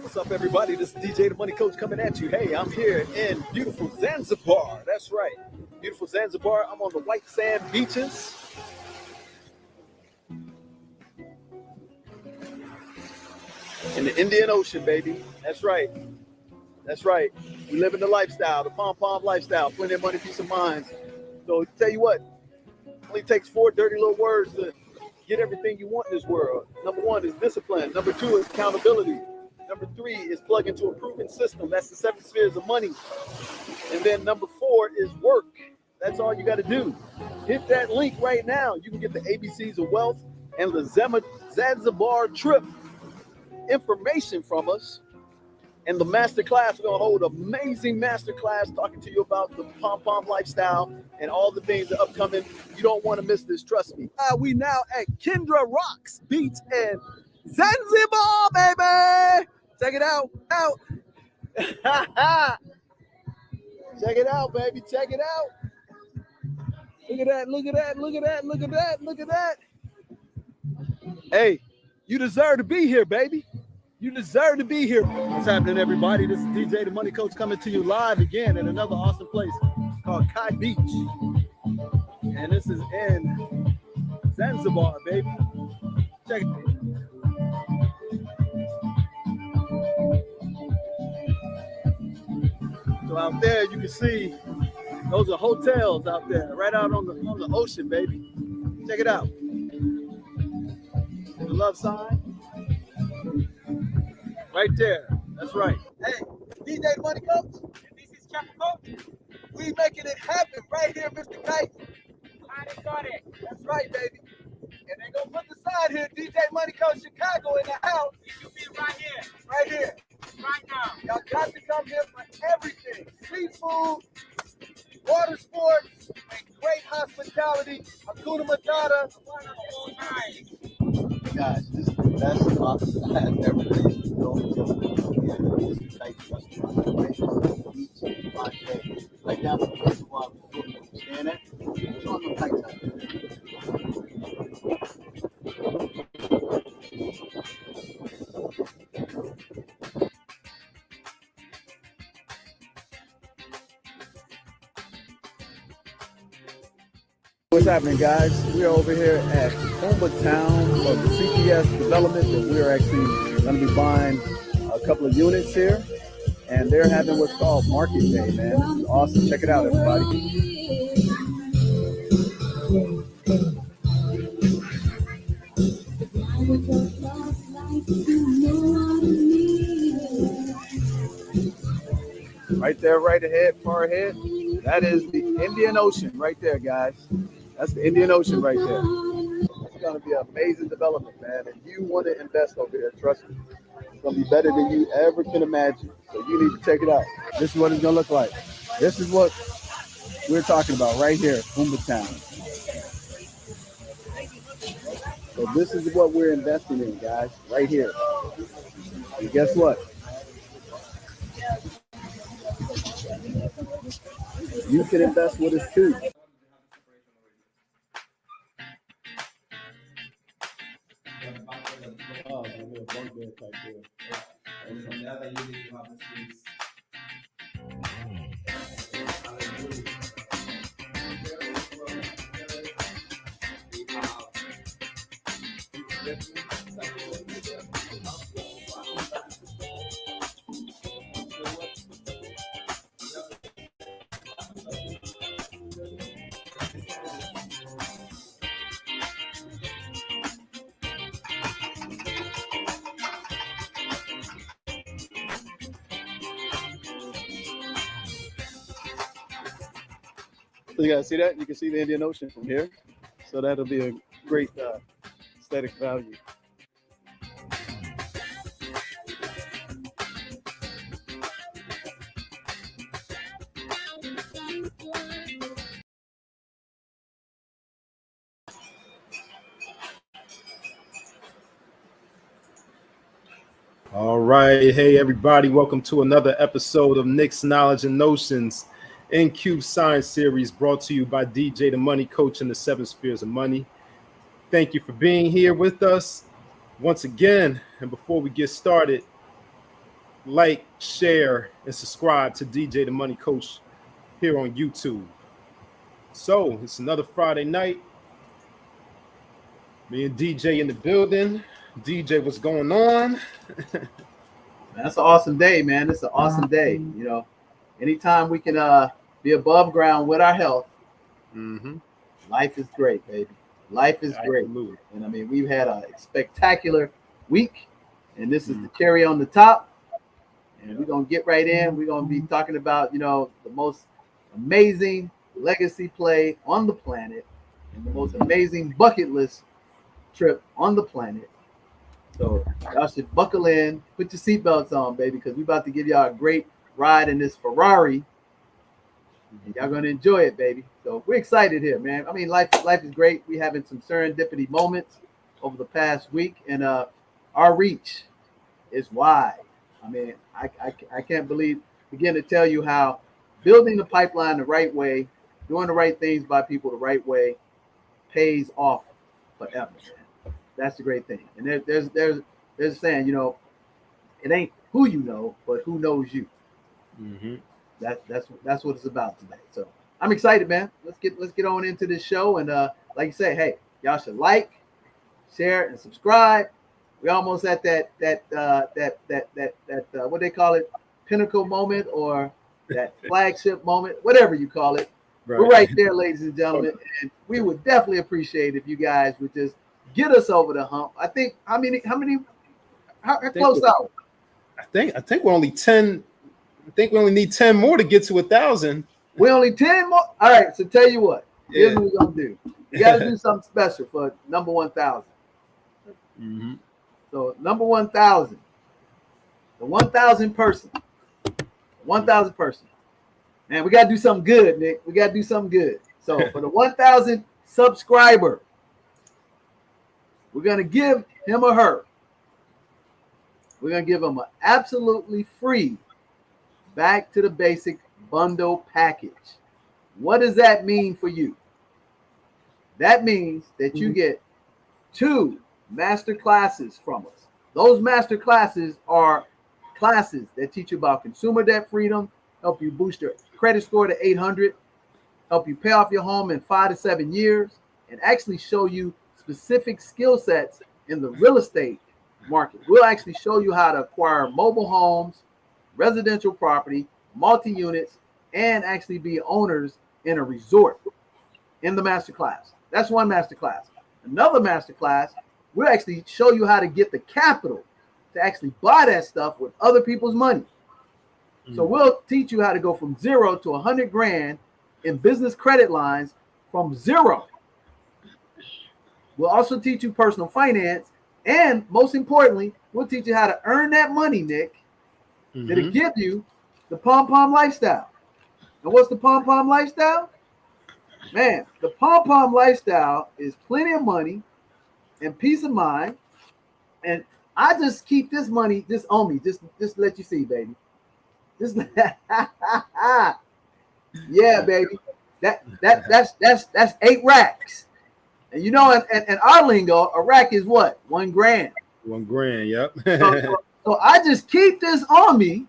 What's up, everybody? This is DJ the Money Coach coming at you. Hey, I'm here in beautiful Zanzibar. That's right, beautiful Zanzibar. I'm on the white sand beaches. In the Indian Ocean, baby. That's right. That's right. We live in the lifestyle, the P.O.M lifestyle. Plenty of money, peace of mind. So tell you what, it only takes 4 dirty little words to get everything you want in this world. Number 1 is discipline. Number 2 is accountability. Number 3 is plug into a proven system. That's the 7 spheres of money. And then number 4 is work. That's all you got to do. Hit that link right now. You can get the ABCs of wealth and the Zanzibar trip information from us. And the masterclass, we're going to hold an amazing masterclass talking to you about the P.O.M lifestyle and all the things that are upcoming. You don't want to miss this, trust me. We now at Kendra Rocks Beach and Zanzibar, baby. Check it out. Check it out, baby. Check it out. Look at that. Look at that. Look at that. Look at that. Look at that. Hey, you deserve to be here, baby. You deserve to be here. What's happening, everybody? This is DJ the Money Coach coming to you live again at another awesome place called Kai Beach. And this is in Zanzibar, baby. Check it. So out there, you can see those are hotels out there, right out on the ocean, baby. Check it out. The love sign, right there. That's right. Hey, DJ the Money Coach. And this is Chapter Coach. We making it happen right here, Mr. Kite. Got it. That's right, baby. And they're gonna put the sign here, DJ Money Coach Chicago in the house. It should be right here. Right here. Right now. Y'all got to come here for everything. Seafood, water sports, and great hospitality. Hakuna Matata. Guys, this is the best spot I have ever been. Don't just tight restaurant. Right down the reservoir. Understand that? It's on the tight side. What's happening, guys? We're over here at Hometown of the CPS development that we're actually going to be buying a couple of units here. And they're having what's called Market Day, man. This is awesome. Check it out, everybody. Right there, right ahead, far ahead. That is the Indian Ocean right there, guys. That's the Indian Ocean right there. It's going to be an amazing development, man. And you want to invest over here, trust me. It's going to be better than you ever can imagine. So you need to check it out. This is what it's going to look like. This is what we're talking about right here, Hometown. So this is what we're investing in, guys, right here. And guess what? You can invest with us too. Oh, there's a bunk bed type there. And from the other unit, you have the suites. So you guys see that? You can see the Indian Ocean from here. So that'll be a great aesthetic value. All right. Hey, everybody. Welcome to another episode of Nick's Knowledge and Notions NQ Science Series, brought to you by DJ the Money Coach in the 7 Spheres of Money. Thank you for being here with us. Once again, and before we get started, like, share, and subscribe to DJ the Money Coach here on YouTube. So it's another Friday night. Me and DJ in the building. DJ, what's going on? That's an awesome day, man. It's an awesome day. You know, anytime we can be above ground with our health, life is great, baby. Life is great. Absolutely. And I mean, we've had a spectacular week, and this is the cherry on the top. And we're gonna get right in. We're gonna be talking about, you know, the most amazing legacy play on the planet and the most amazing bucket list trip on the planet. So y'all should buckle in, put your seatbelts on, baby, because we're about to give y'all a great ride in this Ferrari. And y'all gonna enjoy it, baby. So we're excited here, man. I mean, life is great. We having some serendipity moments over the past week, and our reach is wide. I mean, I can't begin to tell you how building the pipeline the right way, doing the right things by people the right way, pays off forever. That's the great thing. And there's a saying, you know, it ain't who you know, but who knows you. That's what it's about today. So I'm excited, man. Let's get on into this show. And like you say, hey, y'all should like, share, and subscribe. We almost at that what they call it, pinnacle moment, or that flagship moment, whatever you call it. Right. We're right there, ladies and gentlemen, and we would definitely appreciate if you guys would just get us over the hump. I think how close are we? I think we're only 10. I think we only need 10 more to get to 1,000. We only 10 more. All right. So tell you what, here's what we're gonna do. We got to do something special for number 1,000. So number 1,000, the 1,000 person, 1,000 person. Man, we got to do something good, Nick. We got to do something good. So for the 1,000 subscriber, we're going to give him or her, we're going to give him an absolutely free back to the basic bundle package. What does that mean for you? That means that you get 2 master classes from us. Those master classes are classes that teach you about consumer debt freedom, help you boost your credit score to 800, help you pay off your home in 5 to 7 years, and actually show you specific skill sets in the real estate market. We'll actually show you how to acquire mobile homes, residential property, multi-units, and actually be owners in a resort in the master class. That's one master class. Another master class, we'll actually show you how to get the capital to actually buy that stuff with other people's money. So we'll teach you how to go from 0 to 100 grand in business credit lines from 0. We'll also teach you personal finance, and most importantly, we'll teach you how to earn that money, Nick, that'll give you the P.O.M lifestyle. And what's the P.O.M lifestyle? Man, the P.O.M lifestyle is plenty of money and peace of mind. And I just keep this money just on me, just let you see, baby. Just yeah, baby. That's 8 racks. And you know, in our lingo, a rack is what? 1 grand. 1 grand, yep. So I just keep this on me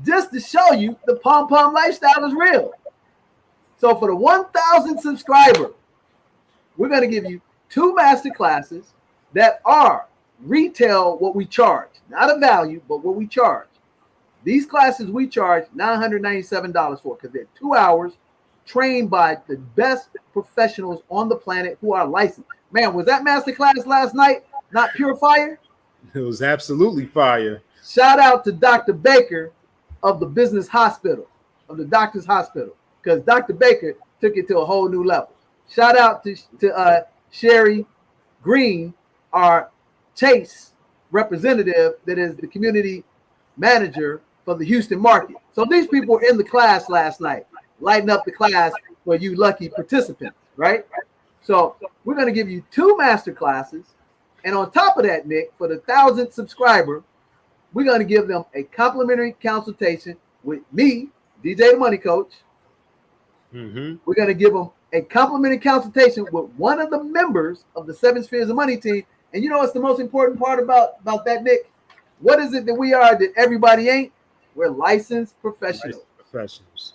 just to show you the P.O.M lifestyle is real. So for the 1,000 subscriber, we're going to give you 2 master classes that are retail what we charge. Not a value, but what we charge. These classes we charge $997 for because they're 2 hours trained by the best professionals on the planet who are licensed. Man, was that master class last night not pure fire? It was absolutely fire. Shout out to Dr. Baker of the business hospital, of the doctor's hospital, because Dr. Baker took it to a whole new level. Shout out to Sherry Green, our Chase representative that is the community manager for the Houston market. So these people were in the class last night, lighting up the class for you lucky participants, right? So we're going to give you 2 master classes. And on top of that, Nick, for the 1,000 subscriber, we're going to give them a complimentary consultation with me, DJ the Money Coach. We're going to give them a complimentary consultation with one of the members of the 7 Spheres of Money team. And you know what's the most important part about that, Nick? What is it that we are that everybody ain't? We're licensed professionals.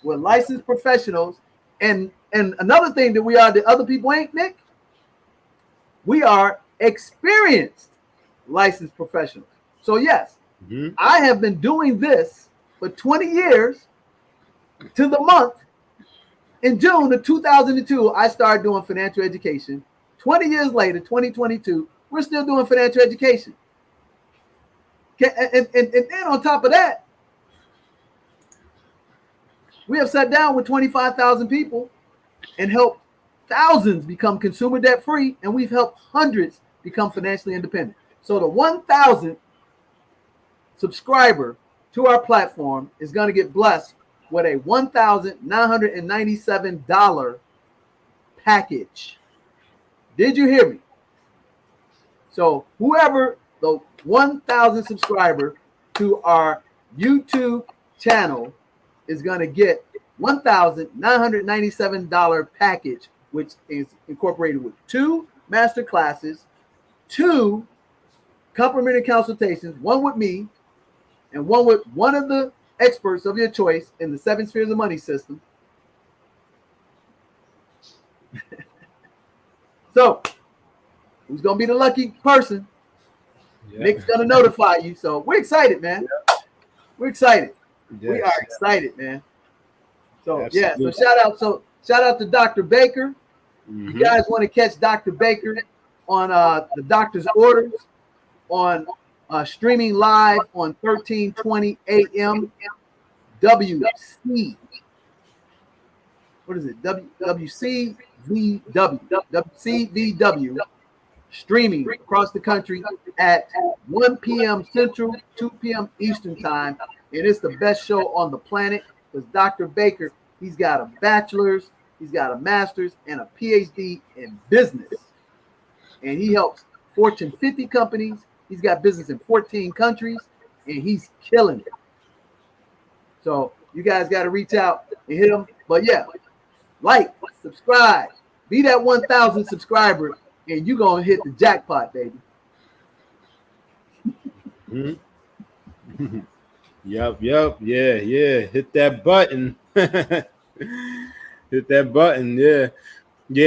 We're licensed professionals. And another thing that we are that other people ain't, Nick, we are experienced licensed professionals. So yes, I have been doing this for 20 years to the month. In June of 2002, I started doing financial education. 20 years later, 2022, we're still doing financial education. And then on top of that, we have sat down with 25,000 people and helped thousands become consumer debt free, and we've helped hundreds become financially independent. So the 1,000th subscriber to our platform is going to get blessed with a $1,997 package. Did you hear me? So whoever the 1,000 subscriber to our YouTube channel is going to get $1,997 package, which is incorporated with 2 master classes, 2 complimentary consultations, 1 with me and 1 with one of the experts of your choice in the 7 spheres of money system. So who's going to be the lucky person? Yeah. Nick's going to notify you. So we're excited, man. Yeah. We're excited. Yes. We are excited, man. So absolutely. Yeah, so shout out to Dr. Baker. You guys want to catch Dr. Baker on the doctor's orders on streaming live on 1320 a.m. WC. What is it? WCVW streaming across the country at 1 p.m. Central, 2 p.m. Eastern time. And it's the best show on the planet because Dr. Baker, he's got a bachelor's, he's got a master's, and a PhD in business. And he helps Fortune 50 companies. He's got business in 14 countries, and he's killing it. So you guys got to reach out and hit him. But yeah, like, subscribe, be that 1,000 subscriber, and you're going to hit the jackpot, baby. Yep. Yeah. Hit that button. Hit that button. Yeah.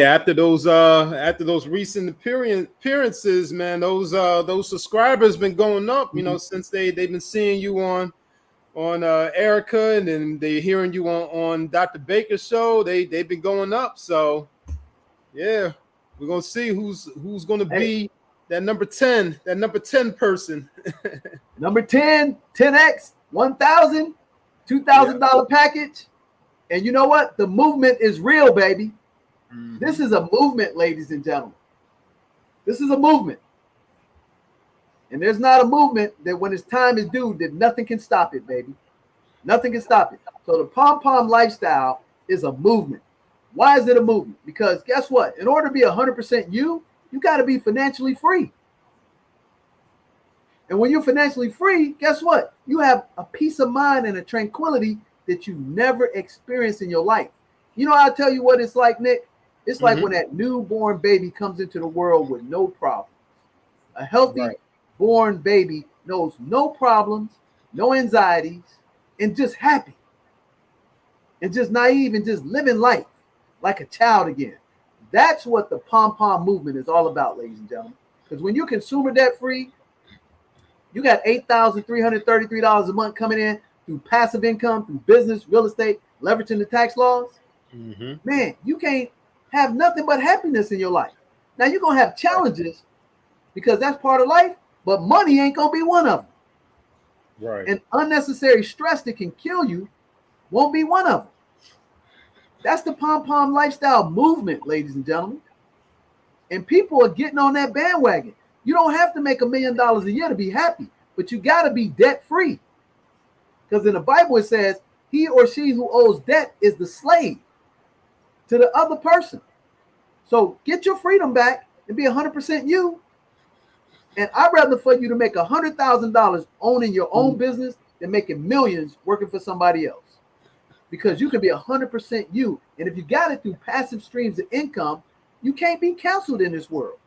After those recent appearances, man, those subscribers been going up, you know, since they've been seeing you on Ericka, and then they hearing you on Dr. Baker's show. They've been going up. So yeah, we're gonna see who's gonna be that number 10 person. Number 10, 10x, 1,000, $2,000 package. And you know what? The movement is real, baby. This is a movement, ladies and gentlemen. This is a movement. And there's not a movement that when its time is due, that nothing can stop it, baby. Nothing can stop it. So the P.O.M lifestyle is a movement. Why is it a movement? Because guess what? In order to be 100% you got to be financially free. And when you're financially free, guess what? You have a peace of mind and a tranquility that you never experienced in your life. You know, I'll tell you what it's like, Nick. It's like when that newborn baby comes into the world with no problems. A healthy born baby knows no problems, no anxieties, and just happy. And just naive and just living life like a child again. That's what the P.O.M movement is all about, ladies and gentlemen. Because when you're consumer debt free, you got $8,333 a month coming in through passive income, through business, real estate, leveraging the tax laws. Man, you can't have nothing but happiness in your life. Now you're going to have challenges because that's part of life, but money ain't going to be one of them. Right. And unnecessary stress that can kill you won't be one of them. That's the P.O.M lifestyle movement, ladies and gentlemen. And people are getting on that bandwagon. You don't have to make $1 million a year to be happy, but you got to be debt free. Because in the Bible it says, he or she who owes debt is the slave to the other person. So get your freedom back and be 100% you. And I'd rather for you to make $100,000 owning your own business than making millions working for somebody else. Because you can be 100% you. And if you got it through passive streams of income, you can't be canceled in this world.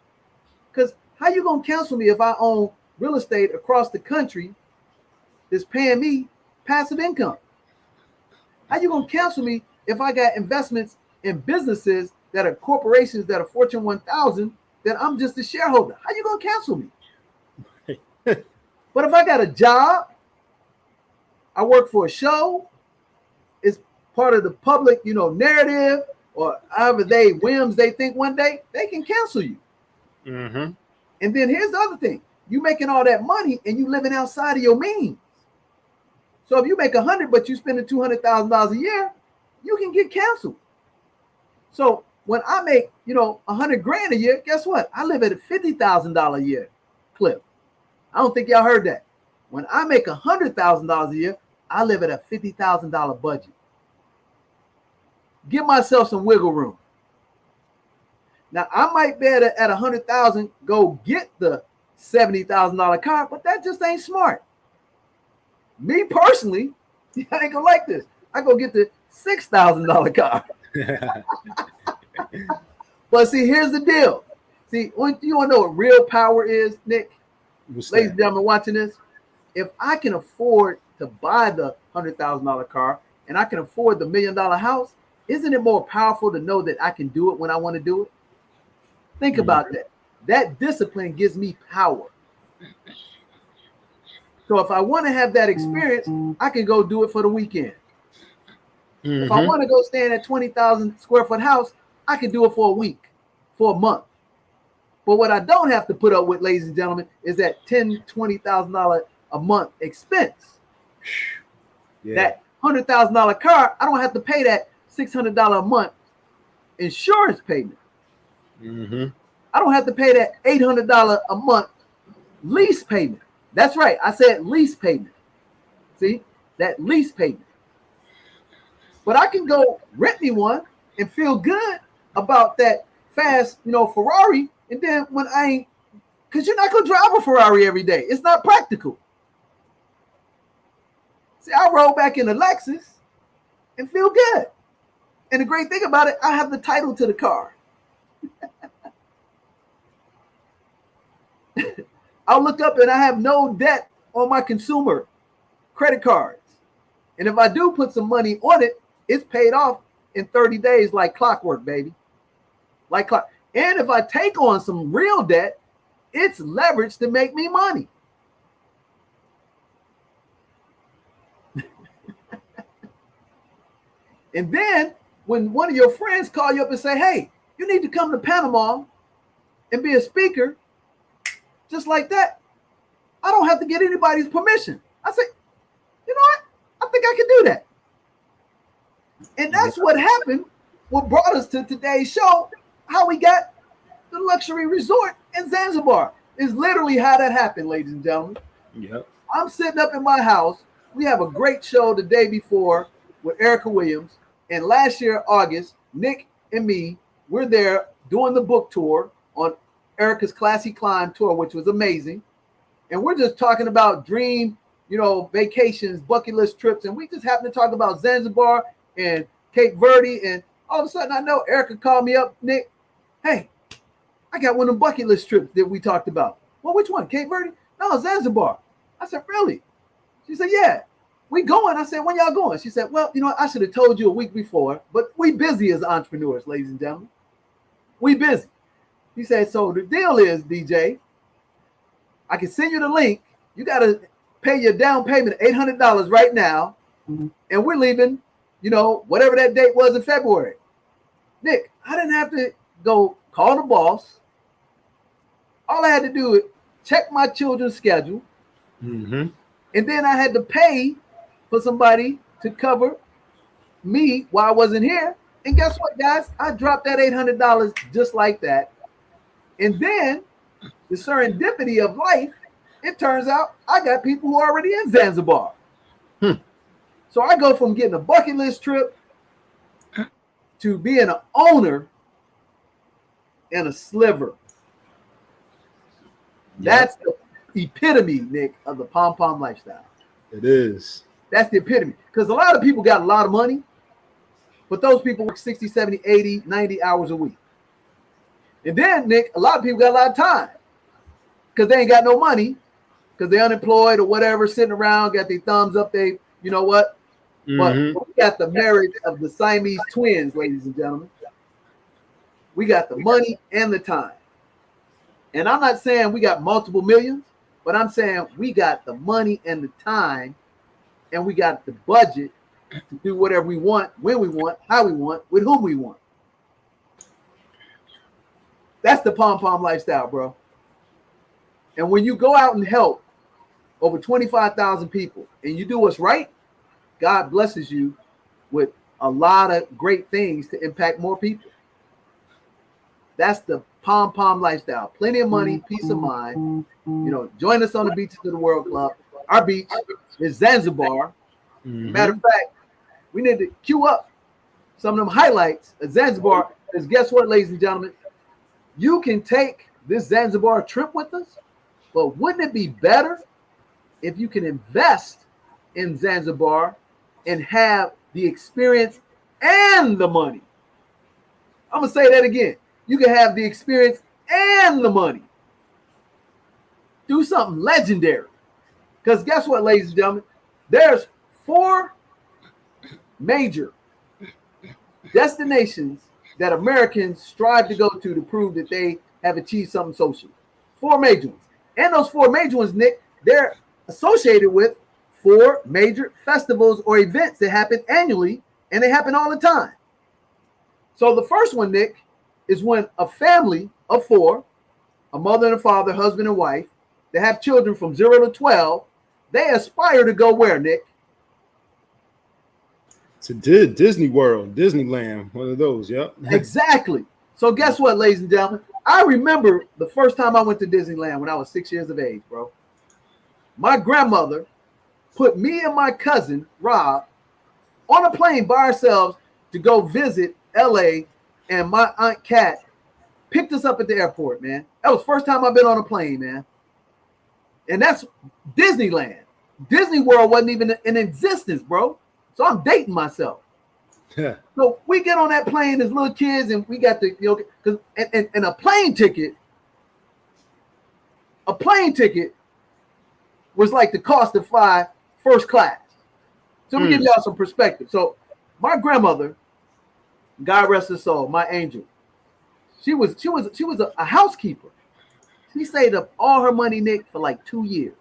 Because How you gonna cancel me if I own real estate across the country that's paying me passive income? How you gonna cancel me if I got investments in businesses that are corporations that are Fortune 1000 that I'm just a shareholder? How you gonna cancel me? But if I got a job, I work for a show, it's part of the public, narrative, or however whims they think one day, they can cancel you. Mm-hmm. And then here's the other thing. You making all that money and you living outside of your means. So if you make 100, but you spending $200,000 a year, you can get canceled. So when I make, 100 grand a year, guess what? I live at a $50,000 a year clip. I don't think y'all heard that. When I make $100,000 a year, I live at a $50,000 budget. Give myself some wiggle room. Now I might be at 100,000 go get the $70,000 car, but that just ain't smart. Me personally, I ain't gonna like this. I go get the $6,000 car. But see, here's the deal. See, when you want to know what real power is, Nick, ladies and gentlemen watching this, if I can afford to buy the $100,000 car and I can afford the $1 million house, isn't it more powerful to know that I can do it when I want to do it? Think about that. That discipline gives me power. So if I want to have that experience, I can go do it for the weekend. Mm-hmm. If I want to go stay in a 20,000 square foot house, I can do it for a week, for a month. But what I don't have to put up with, ladies and gentlemen, is that $10,000, $20,000 a month expense. Yeah. That $100,000 car, I don't have to pay that $600 a month insurance payment. Mm-hmm. I don't have to pay that $800 a month lease payment. That's right. I said lease payment. See, that lease payment. But I can go rent me one and feel good about that fast, Ferrari. And then when I ain't, because you're not going to drive a Ferrari every day. It's not practical. See, I roll back in a Lexus and feel good. And the great thing about it, I have the title to the car. I'll look up and I have no debt on my consumer credit cards. And if I do put some money on it, it's paid off in 30 days like clockwork, baby. Like clock. And if I take on some real debt, it's leverage to make me money. And then when one of your friends call you up and say, hey, you need to come to Panama and be a speaker, just like that, I don't have to get anybody's permission. I say, you know what? I think I can do that. And that's what happened, what brought us to today's show, how we got the luxury resort in Zanzibar. Is literally how that happened, ladies and gentlemen. Yep. I'm sitting up in my house. We have a great show the day before with Ericka Williams. And last year, August, Nick and me, we're there doing the book tour on Ericka's Classy Climb tour, which was amazing. And we're just talking about dream, vacations, bucket list trips. And we just happened to talk about Zanzibar and Cape Verde. And all of a sudden, I know Ericka called me up, Nick. Hey, I got one of the bucket list trips that we talked about. Well, which one? Cape Verde? No, Zanzibar. I said, really? She said, yeah. We going. I said, when y'all going? She said, well, I should have told you a week before, but we busy as entrepreneurs, ladies and gentlemen. We busy. He said, so the deal is, DJ, I can send you the link. You got to pay your down payment of $800 right now. Mm-hmm. And we're leaving, whatever that date was in February. Nick, I didn't have to go call the boss. All I had to do is check my children's schedule. Mm-hmm. And then I had to pay for somebody to cover me while I wasn't here. And guess what, guys? I dropped that $800 just like that. And then the serendipity of life, it turns out I got people who are already in Zanzibar. So I go from getting a bucket list trip to being an owner and a sliver. Yep. That's the epitome, Nick, of the P.O.M lifestyle. It is. That's the epitome. Because a lot of people got a lot of money, but those people work 60, 70, 80, 90 hours a week. And then, Nick, a lot of people got a lot of time. because they ain't got no money, because they're unemployed or whatever, sitting around, got their thumbs up, they, you know what? But we got the marriage of the Siamese twins, ladies and gentlemen. We got the money and the time. And I'm not saying we got multiple millions, but I'm saying we got the money and the time, and we got the budget to do whatever we want, when we want, how we want, with whom we want. That's the P.O.M lifestyle, bro. And when you go out and help over 25,000 people and you do what's right, God blesses you with a lot of great things to impact more people. That's the P.O.M lifestyle. Plenty of money, peace of mind. You know, join us on the Beaches of the World Club. Our beach is Zanzibar. Matter of fact, we need to queue up some of them highlights of Zanzibar. Because guess what, ladies and gentlemen? You can take this Zanzibar trip with us, but wouldn't it be better if you can invest in Zanzibar and have the experience and the money? I'm going to say that again. You can have the experience and the money. Do something legendary. Because guess what, ladies and gentlemen? There's 4 major destinations that Americans strive to go to prove that they have achieved something social. 4 major ones. And those 4 major ones, Nick, they're associated with 4 major festivals or events that happen annually, and they happen all the time. So the first one, Nick, is when a family of 4, a mother and a father, husband and wife, that have children from 0 to 12, they aspire to go where, Nick? To Disney World, Disneyland, one of those, yep. Exactly. So guess what, ladies and gentlemen? I remember the first time I went to Disneyland when I was 6 years of age, bro. My grandmother put me and my cousin, Rob, on a plane by ourselves to go visit LA, and my Aunt Kat picked us up at the airport, man. That was the first time I've been on a plane, man. And that's Disneyland. Disney World wasn't even in existence, bro. So I'm dating myself. Yeah. So we get on that plane as little kids, and we got the, you know, because and a plane ticket was like the cost of fly first class. So we give y'all some perspective. So my grandmother, God rest her soul, my angel, she was a housekeeper. She saved up all her money, Nick, for like 2 years.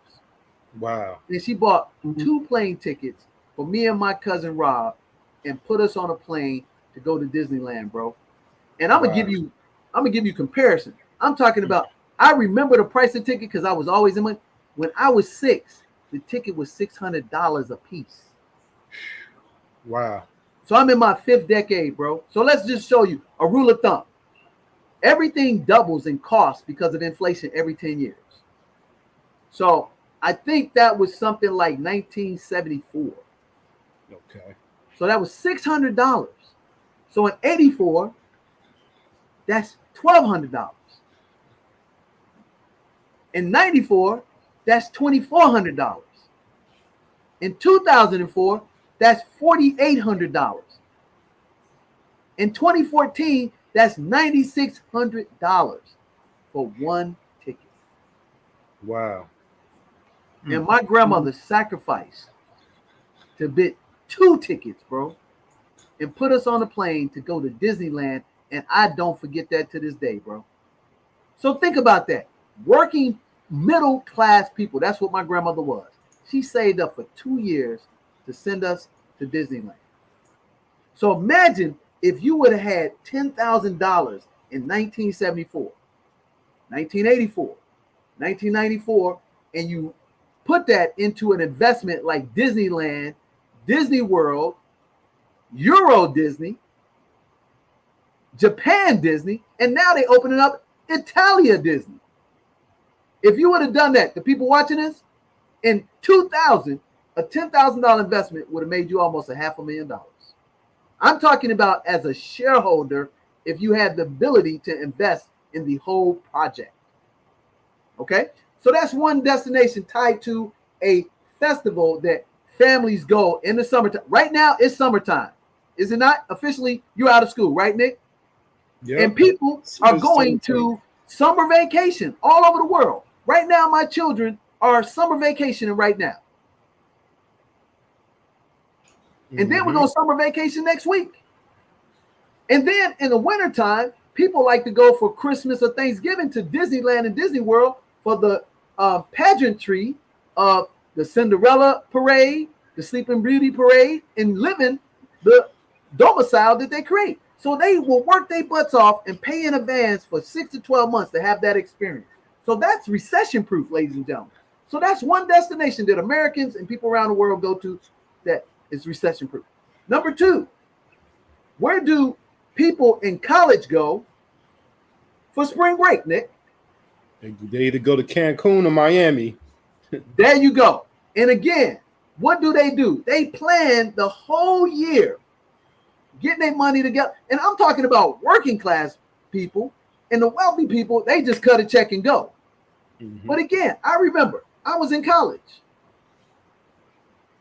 Wow. And she bought 2 plane tickets for me and my cousin Rob, and put us on a plane to go to Disneyland, bro. And I'm gonna give you comparison. I'm talking about, I remember the price of the ticket because I was always in my, when I was 6, the ticket was $600 a piece. Wow. So I'm in my 5th decade, bro. So let's just show you a rule of thumb. Everything doubles in cost because of inflation every 10 years. So I think that was something like 1974. Okay. So that was $600. So in 84, that's $1,200. In 94, that's $2,400. In 2004, that's $4,800. In 2014, that's $9,600 for 1 ticket. Wow. And my grandmother sacrificed to bid 2 tickets, bro, and put us on a plane to go to Disneyland, and I don't forget that to this day, bro. So think about that. Working middle class people, that's what my grandmother was. She saved up for 2 years to send us to Disneyland. So imagine if you would have had $10,000 in 1974, 1984, 1994, and you put that into an investment like Disneyland, Disney World, Euro Disney, Japan Disney, and now they opening up Italia Disney. If you would have done that, the people watching this, in 2000, a $10,000 investment would have made you almost $500,000. I'm talking about as a shareholder, if you had the ability to invest in the whole project. Okay, so that's one destination tied to a festival that families go in the summertime. Right now, it's summertime. Is it not? Officially, you're out of school, right, Nick? Yep. And people are going to summer vacation all over the world. Right now, my children are summer vacationing right now. And then we're going to summer vacation next week. And then in the wintertime, people like to go for Christmas or Thanksgiving to Disneyland and Disney World for the pageantry of the Cinderella parade, the Sleeping Beauty parade, and living the domicile that they create. So they will work their butts off and pay in advance for 6 to 12 months to have that experience. So that's recession proof, ladies and gentlemen. So that's one destination that Americans and people around the world go to that is recession proof. Number two, where do people in college go for spring break, Nick? They either go to Cancun or Miami. There you go. And again, what do? They plan the whole year, getting their money together. And I'm talking about working class people and the wealthy people. They just cut a check and go. But again, I remember I was in college,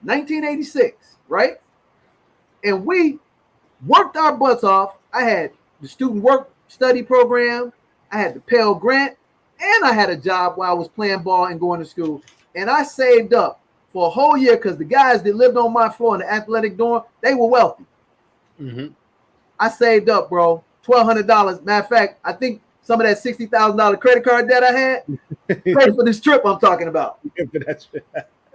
1986, right? And we worked our butts off. I had the student work study program. I had the Pell Grant. And I had a job while I was playing ball and going to school. And I saved up for a whole year because the guys that lived on my floor in the athletic dorm, they were wealthy. I saved up, bro, $1,200. Matter of fact, I think some of that $60,000 credit card debt I had paid for this trip I'm talking about.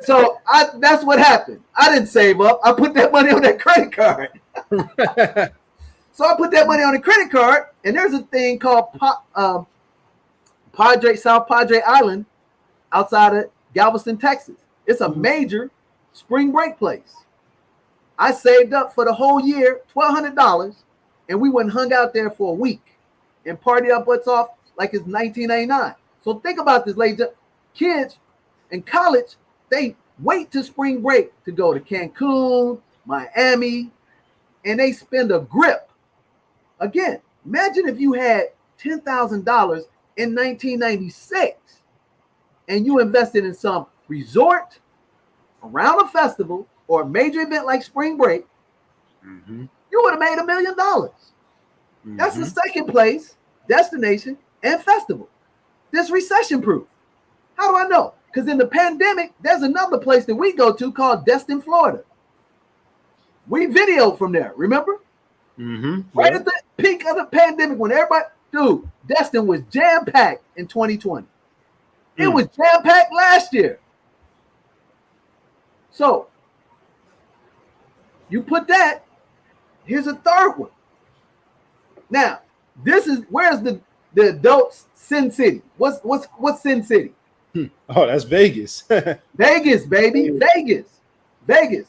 So that's what happened. I didn't save up. I put that money on that credit card. So I put that money on the credit card, and there's a thing called South Padre Island outside of Galveston, Texas. It's a major spring break place. I saved up for the whole year, $1,200, and we went and hung out there for a week and partied our butts off like it's 1999. So think about this, ladies. Kids in college, they wait to spring break to go to Cancun, Miami, and they spend a grip. Again, imagine if you had $10,000 in 1996 and you invested in some resort around a festival or a major event like spring break, you would have made $1 million. That's the second place, destination, and festival. This recession proof. How do I know? Because in the pandemic, there's another place that we go to called Destin, Florida. We videoed from there, remember? Right at the peak of the pandemic when everybody, dude, Destin was jam-packed in 2020. It was jam-packed last year. So, you put that, here's a third one. Now, where's the adult Sin City? What's Sin City? Oh, that's Vegas. Vegas, baby. Vegas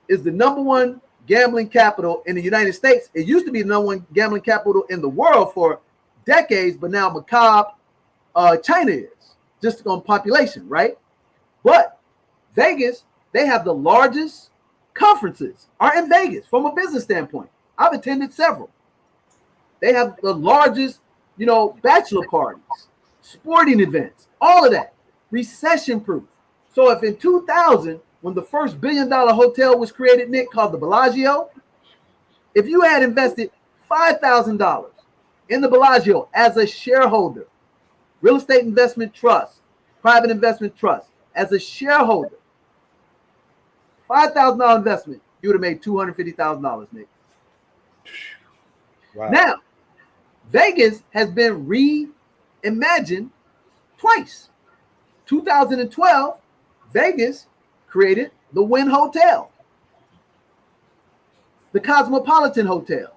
is the number one gambling capital in the United States. It used to be the number one gambling capital in the world for decades, but now macabre China is, just on population, right? But Vegas, they have the largest conferences are in Vegas from a business standpoint. I've attended several. They have the largest, bachelor parties, sporting events, all of that. Recession proof. So if in 2000, when the first $1 billion hotel was created, Nick, called the Bellagio, if you had invested $5,000 in the Bellagio as a shareholder, real estate investment trust, private investment trust, as a shareholder, $5,000 investment, you would have made $250,000, Nick. Wow. Now, Vegas has been reimagined twice. 2012, Vegas created the Wynn Hotel, the Cosmopolitan Hotel.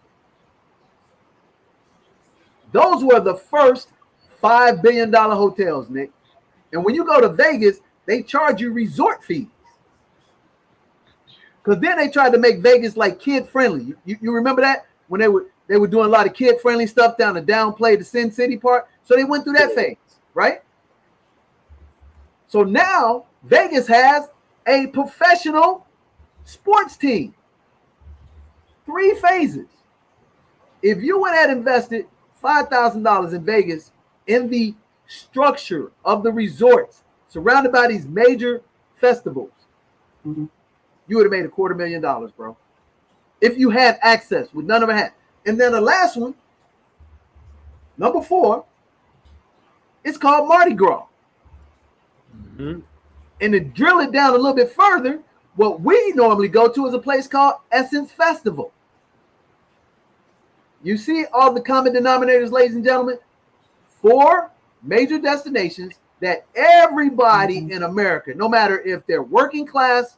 Those were the first $5 billion hotels, Nick. And when you go to Vegas, they charge you resort fees. Because then they tried to make Vegas like kid-friendly. You remember that? When they were doing a lot of kid-friendly stuff down to downplay the Sin City part. So they went through that phase, right? So now Vegas has a professional sports team. 3 phases. If you had invested $5,000 in Vegas in the structure of the resorts surrounded by these major festivals, you would have made $250,000, bro. If you had access, with none of it had. And then the last one, number 4, it's called Mardi Gras. Mhm. And to drill it down a little bit further, what we normally go to is a place called Essence Festival. You see all the common denominators, ladies and gentlemen? 4 major destinations that everybody in America, no matter if they're working class,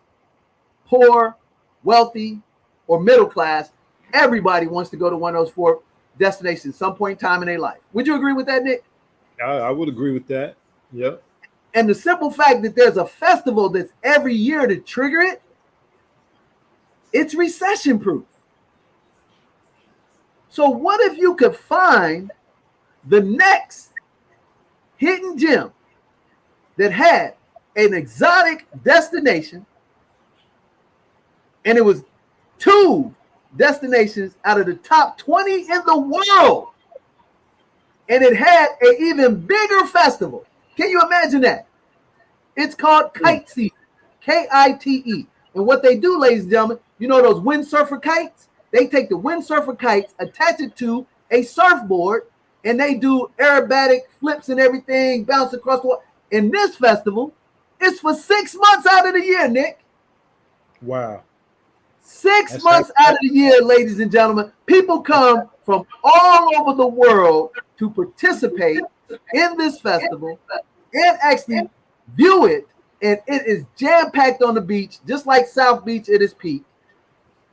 poor, wealthy, or middle class, everybody wants to go to one of those 4 destinations some point in time in their life. Would you agree with that, Nick? I would agree with that. Yep. And the simple fact that there's a festival that's every year to trigger it, it's recession proof. So what if you could find the next hidden gem that had an exotic destination, and it was 2 destinations out of the top 20 in the world, and it had an even bigger festival? Can you imagine that? It's called Kite Season, Kite. And what they do, ladies and gentlemen, you know those windsurfer kites? They take the windsurfer kites, attach it to a surfboard, and they do aerobatic flips and everything, bounce across the water. And this festival is for 6 months out of the year, Nick. Wow. 6 months out of the year, ladies and gentlemen. People come from all over the world to participate in this festival and actually view it. And it is jam-packed on the beach, just like South Beach at its peak,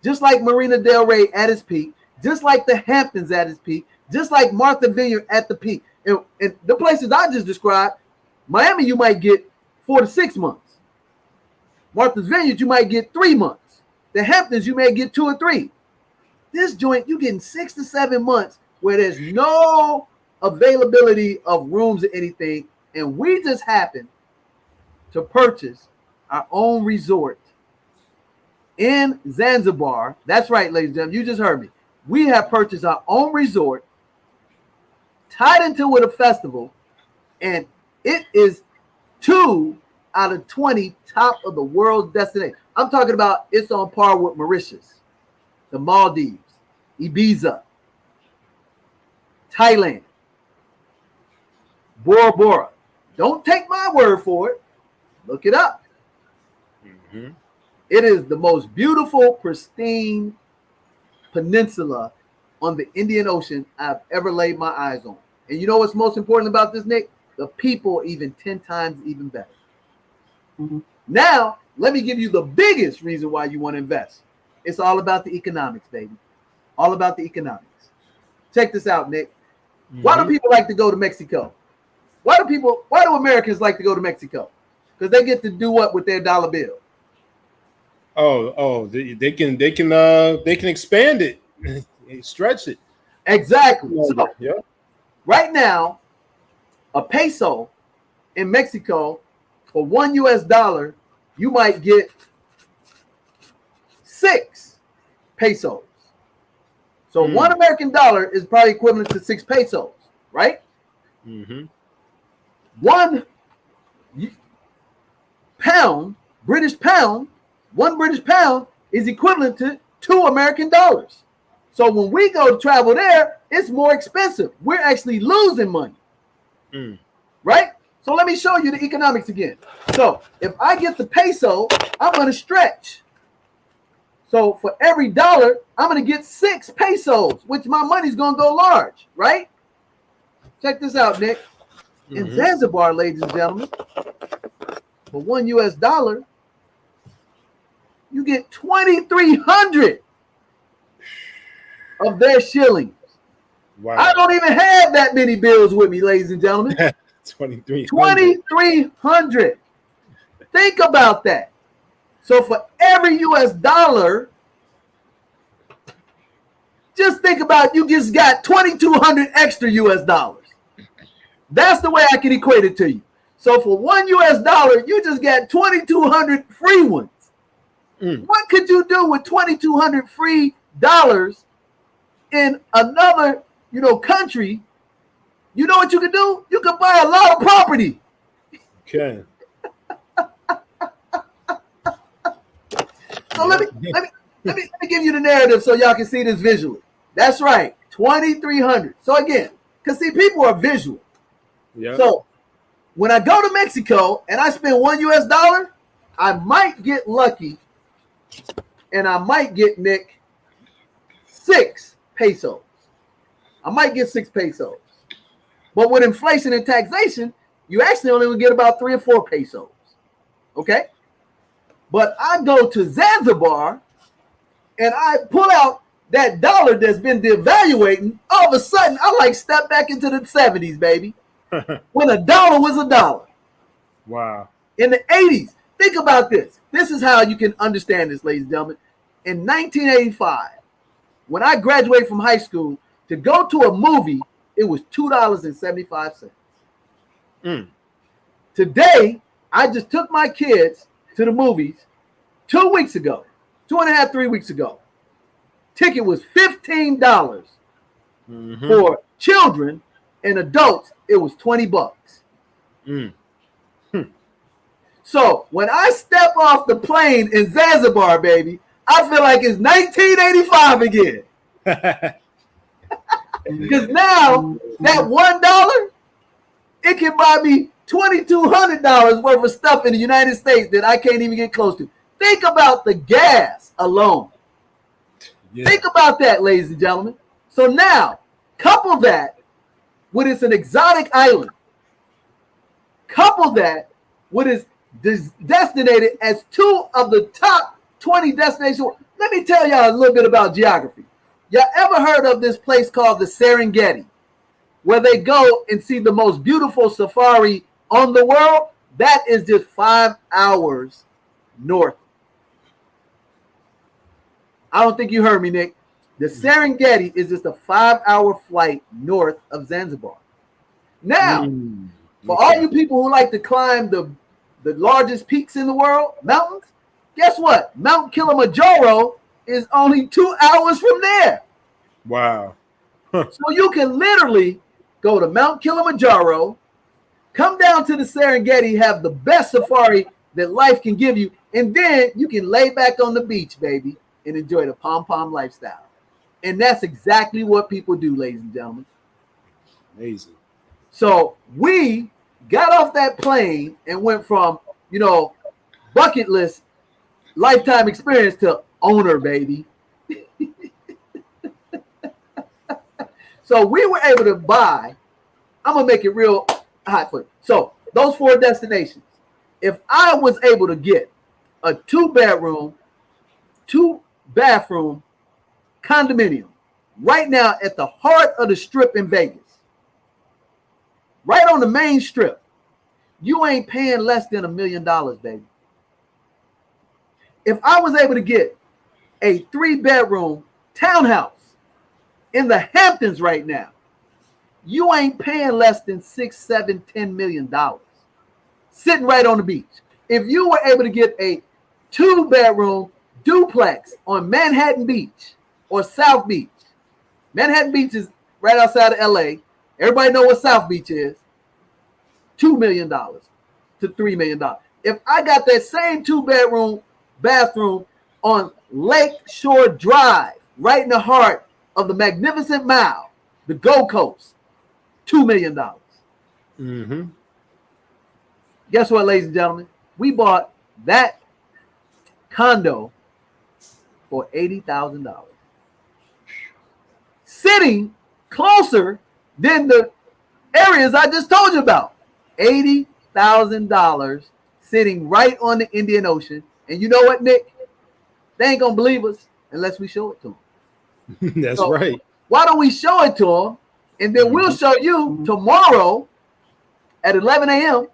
just like Marina Del Rey at its peak, just like the Hamptons at its peak, just like Martha Vineyard at the peak. And the places I just described, Miami, you might get 4 to 6 months. Martha's Vineyard, you might get 3 months. The Hamptons, you may get 2 or 3. This joint, you're getting 6 to 7 months where there's no availability of rooms or anything. And we just happen to purchase our own resort in Zanzibar. That's right, ladies and gentlemen. You just heard me. We have purchased our own resort, tied into with a festival, and it is 2 out of 20 top of the world's destinations. I'm talking about it's on par with Mauritius, the Maldives, Ibiza, Thailand, Bora Bora. Don't take my word for it. Look it up. Mm-hmm. It is the most beautiful, pristine peninsula on the Indian Ocean I've ever laid my eyes on. And you know what's most important about this, Nick? The people are even 10 times even better. Mm-hmm. Now, let me give you the biggest reason why you want to invest. It's all about the economics, baby. All about the economics. Check this out, Nick. Mm-hmm. Why do people like to go to Mexico? Why do Americans like to go to Mexico? Because they get to do what with their dollar bill? They can expand it, stretch it. Exactly. So, yeah. Right now, a peso in Mexico for $1, you might get 6 pesos. So $1 American dollar is probably equivalent to 6 pesos, right? Mm-hmm. 1 pound, British pound, 1 British pound is equivalent to 2 American dollars. So when we go to travel there, it's more expensive. We're actually losing money, right? So let me show you the economics again. So if I get the peso, I'm going to stretch. So for every dollar, I'm going to get 6 pesos, which my money's going to go large, right? Check this out, Nick. In Zanzibar, ladies and gentlemen, for $1, you get 2,300 of their shillings. Wow. I don't even have that many bills with me, ladies and gentlemen. 2,300. Think about that. So for every US dollar, just think about you just got 2,200 extra US dollars. That's the way I can equate it to you. So for $1, you just got 2,200 free ones. What could you do with 2,200 free dollars in another, country? You know what you could do? You could buy a lot of property. Okay. So let me give you the narrative so y'all can see this visually. That's right, 2,300. So again, because see, people are visual. Yeah. So when I go to Mexico and I spend $1, I might get lucky and I might get, Nick, 6 pesos. I might get 6 pesos. But with inflation and taxation, you actually only will get about 3 or 4 pesos. Okay? But I go to Zanzibar and I pull out that dollar that's been devaluating. All of a sudden, I like step back into the 70s, baby. When $1 was $1. Wow. In the 80s, think about this. This is how you can understand this, ladies and gentlemen. In 1985, when I graduated from high school, to go to a movie, it was $2.75. Today, I just took my kids to the movies 2 weeks ago, 2.5, 3 weeks ago. Ticket was $15 for children, and adults, it was $20. So when I step off the plane in Zanzibar, baby, I feel like it's 1985 again. Because now that $1, it can buy me $2,200 worth of stuff in the United States that I can't even get close to. Think about the gas alone. Yeah. Think about that, ladies and gentlemen. So now, couple that with it's an exotic island. Couple that with it's designated as 2 of the top 20 destinations. Let me tell y'all a little bit about geography. Y'all ever heard of this place called the Serengeti, where they go and see the most beautiful safari on the world? That is just 5 hours north. I don't think you heard me, Nick. The Serengeti is just a 5-hour flight north of Zanzibar. Now, for all you people who like to climb the largest peaks in the world, mountains, guess what? Mount Kilimanjaro is only 2 hours from there. Wow. So you can literally go to Mount Kilimanjaro, come down to the Serengeti, have the best safari that life can give you, and then you can lay back on the beach, baby, and enjoy the P.O.M lifestyle. And that's exactly what people do, ladies and gentlemen. Amazing. So we got off that plane and went from, bucket list lifetime experience to owner, baby. So we were able to buy, I'm going to make it real hot for you. So those 4 destinations, if I was able to get a 2-bedroom, 2-bathroom condominium right now at the heart of the strip in Vegas, right on the main strip, you ain't paying less than $1 million, baby. If I was able to get a 3-bedroom townhouse in the Hamptons right now, you ain't paying less than $6, $7, $10 million sitting right on the beach. If you were able to get a 2-bedroom duplex on Manhattan Beach or South Beach, Manhattan Beach is right outside of LA. Everybody know what South Beach is. $2 million to $3 million. If I got that same 2-bedroom bathroom on Lake Shore Drive, right in the heart of the Magnificent Mile, the Gold Coast, $2 million. Guess what, ladies and gentlemen? We bought that condo for $80,000. Sitting closer than the areas I just told you about. $80,000 sitting right on the Indian Ocean. And you know what, Nick? They ain't going to believe us unless we show it to them. That's right. Why don't we show it to them? And then we'll show you tomorrow at 11 a.m.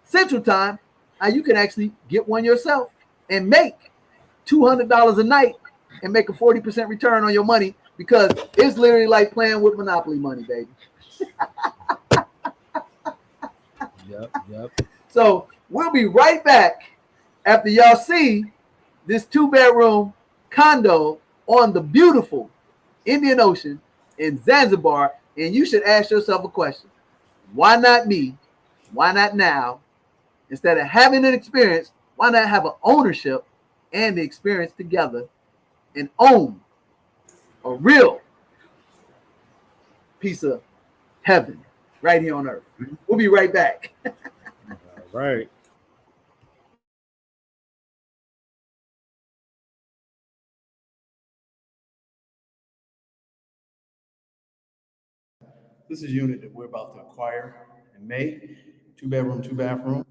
Central Time how you can actually get one yourself and make $200 a night and make a 40% return on your money, because it's literally like playing with Monopoly money, baby. Yep. So we'll be right back after y'all see this 2-bedroom condo on the beautiful Indian Ocean in Zanzibar. And you should ask yourself a question. Why not me? Why not now? Instead of having an experience, why not have an ownership and the experience together and own a real piece of heaven right here on Earth. We'll be right back. All right. This is a unit that we're about to acquire in May. 2-bedroom, 2-bathroom.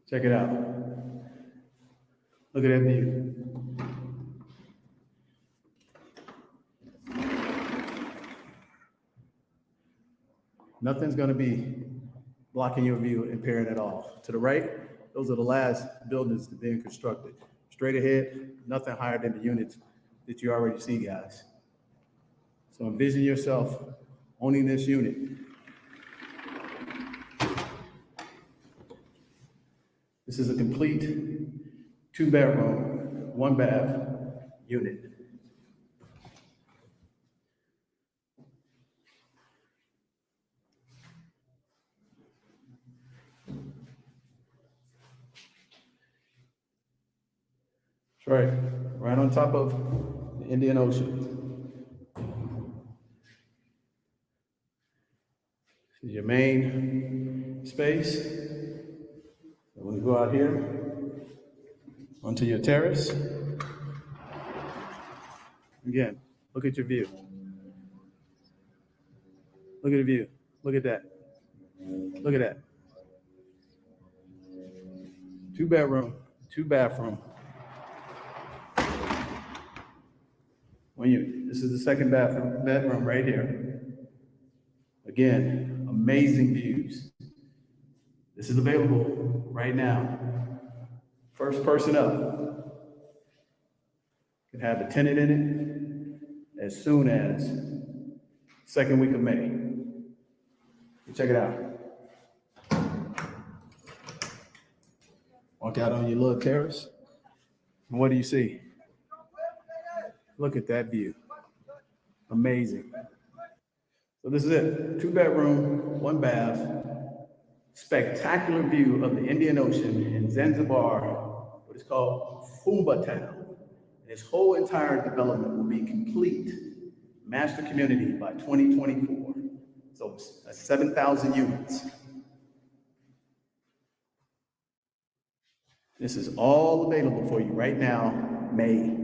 Check it out. Look at that view. Nothing's gonna be blocking your view, impairing at all. To the right, those are the last buildings that are being constructed. Straight ahead, nothing higher than the units that you already see, guys. So envision yourself owning this unit. This is a complete 2-bedroom, 1-bath unit. That's right, right on top of the Indian Ocean. This is your main space. So when you go out here onto your terrace, again, look at your view. Look at the view. Look at that. Look at that. 2-bedroom, 2-bathroom. This is the 2nd bedroom right here. Again, amazing views. This is available right now. First person up can have a tenant in it as soon as 2nd week of May. Check it out. Walk out on your little terrace, and what do you see? Look at that view. Amazing. So this is it. 2-bedroom, 1-bath, spectacular view of the Indian Ocean in Zanzibar, what is called P.O.M Town. This whole entire development will be complete, master community by 2024. So 7,000 units. This is all available for you right now, May.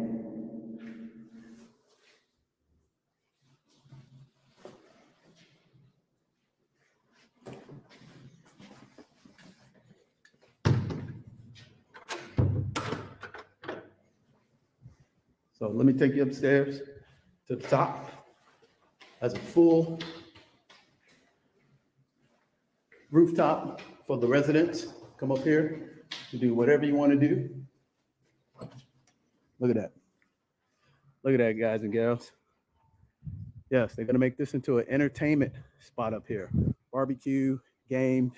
So let me take you upstairs to the top. Has a full rooftop for the residents. Come up here to do whatever you want to do. Look at that. Look at that, guys and gals. Yes, they're going to make this into an entertainment spot up here. Barbecue, games,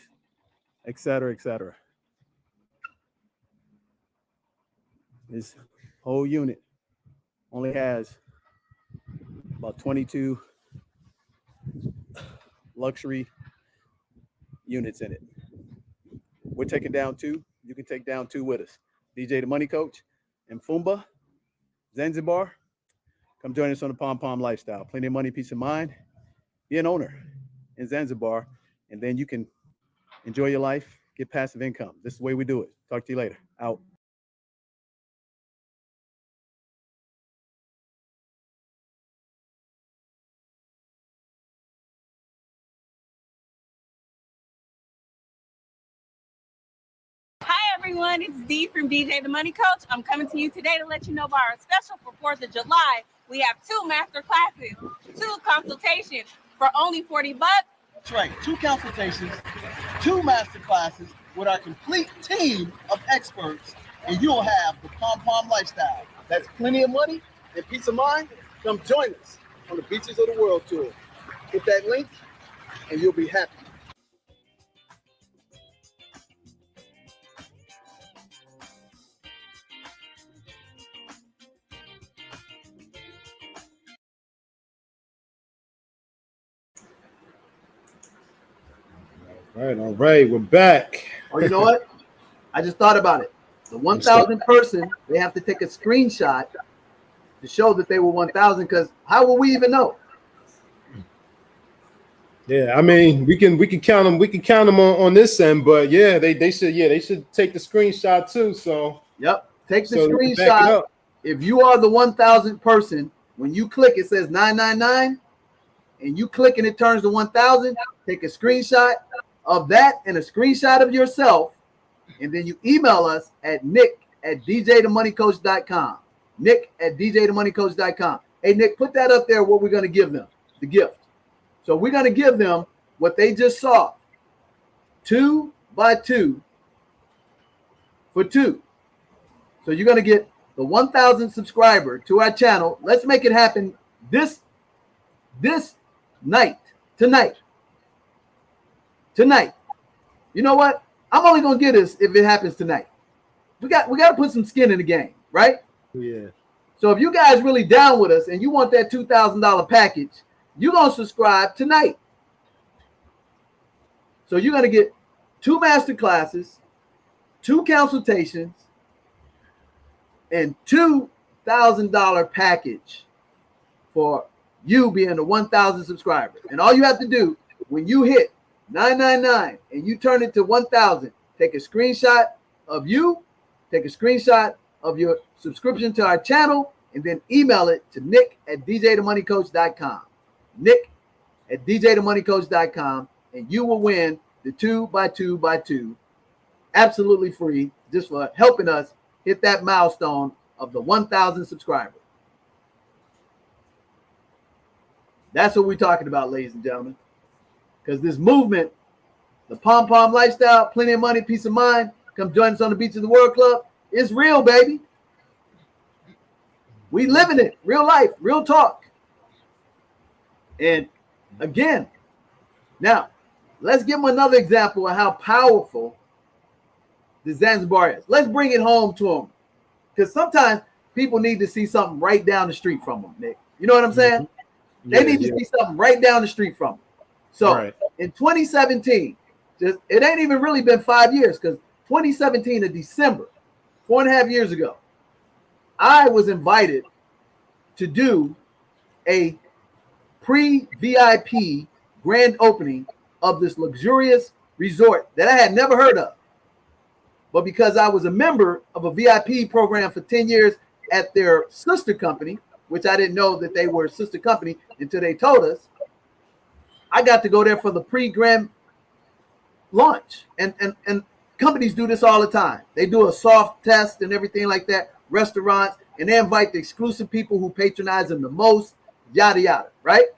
etc., etc. This whole unit only has about 22 luxury units in it. We're taking down 2. You can take down 2 with us. DJ the Money Coach and P.O.M, Zanzibar. Come join us on the P.O.M lifestyle. Plenty of money, peace of mind. Be an owner in Zanzibar, and then you can enjoy your life, get passive income. This is the way we do it. Talk to you later. Out. Hi everyone, it's Dee from DJ the Money Coach. I'm coming to you today to let you know about our special for 4th of July. We have 2 master classes, 2 consultations for only $40. That's right, 2 consultations, 2 master classes with our complete team of experts, and you'll have the P.O.M lifestyle. That's plenty of money and peace of mind. Come join us on the Beaches of the World tour. Hit that link and you'll be happy. All right, we're back. Oh, you know what? I just thought about it. The 1,000 person, they have to take a screenshot to show that they were 1,000, because how will we even know? Yeah, I mean, we can count them. We can count them on this end, but yeah, they should take the screenshot too. So Yep. Take the so they can back it screenshot. up. If you are the 1,000th person, when you click, it says 999, and you click and it turns to 1,000. Take a screenshot of that and a screenshot of yourself, and then you email us at nick@djthemoneycoach.com. Nick@djthemoneycoach.com. Hey, Nick, put that up there. What we're going to give them, the gift. So we're going to give them what they just saw, 2 by 2 for 2. So you're going to get the 1,000 subscriber to our channel. Let's make it happen this night, tonight. You know what? I'm only going to get this if it happens tonight. We got to put some skin in the game, right? Yeah. So if you guys really down with us and you want that $2,000 package, you're going to subscribe tonight. So you're going to get 2 master classes, 2 consultations, and $2,000 package for you being the 1,000 subscriber. And all you have to do when you hit 999 and you turn it to 1,000, take a screenshot of you, take a screenshot of your subscription to our channel, and then email it to nick@djthemoneycoach.com. Nick@djthemoneycoach.com, and you will win the 2 by 2 by 2 absolutely free, just for helping us hit that milestone of the 1,000 subscribers. That's what we're talking about, ladies and gentlemen. Because this movement, the P.O.M lifestyle, plenty of money, peace of mind, come join us on the Beach of the World Club. It's real, baby. We living it, real life, real talk. And again, now let's give them another example of how powerful the Zanzibar is. Let's bring it home to them, because sometimes people need to see something right down the street from them, Nick. You know what I'm saying? They need to see something right down the street from them. So in 2017, it ain't even really been 5 years, because 2017 of December, 4.5 years ago, I was invited to do a pre-VIP grand opening of this luxurious resort that I had never heard of. But because I was a member of a VIP program for 10 years at their sister company, which I didn't know that they were a sister company until they told us, I got to go there for the pre-grand launch. And companies do this all the time. They do a soft test and everything like that, restaurants, and they invite the exclusive people who patronize them the most, yada, yada, right?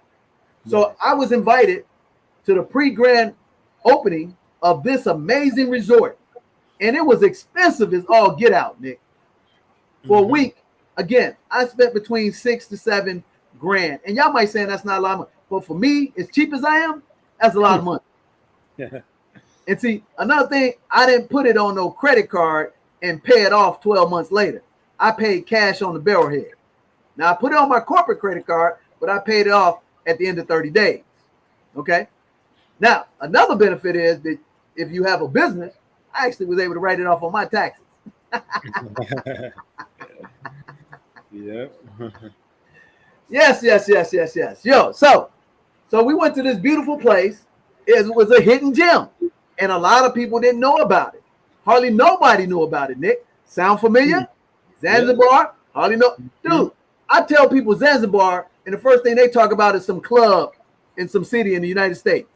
So I was invited to the pre-grand opening of this amazing resort. And it was expensive as all get out, Nick. For a week, again, I spent between $6,000 to $7,000. And y'all might say that's not a lot of money. But for me, as cheap as I am, that's a lot of money. And see, another thing, I didn't put it on no credit card and pay it off 12 months later. I paid cash on the barrelhead. Now, I put it on my corporate credit card, but I paid it off at the end of 30 days. Okay? Now, another benefit is that if you have a business, I actually was able to write it off on my taxes. Yeah. Yes. Yo, so we went to this beautiful place. It was a hidden gem, and a lot of people didn't know about it. Hardly nobody knew about it, Nick. Sound familiar? Zanzibar? Hardly know. Dude, I tell people Zanzibar, and the first thing they talk about is some club in some city in the United States.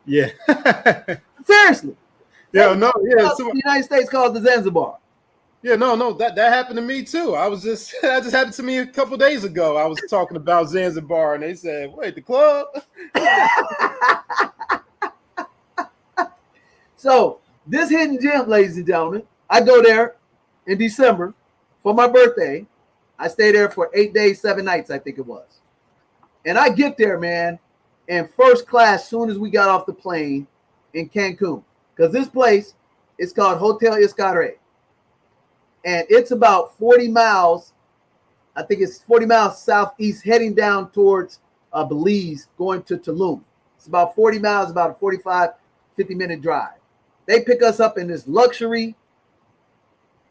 Yeah. Seriously. Yeah, no, yeah. The United States called the Zanzibar. Yeah, no, that happened to me too. That just happened to me a couple days ago. I was talking about Zanzibar, and they said, "Wait, the club?" So this hidden gem, ladies and gentlemen, I go there in December for my birthday. I stay there for 8 days, 7 nights, I think it was. And I get there, man, in first class soon as we got off the plane in Cancun. Because this place is called Hotel Iscarre. And it's about 40 miles, I think it's 40 miles southeast, heading down towards Belize, going to Tulum. It's about 40 miles, about a 45, 50-minute drive. They pick us up in this luxury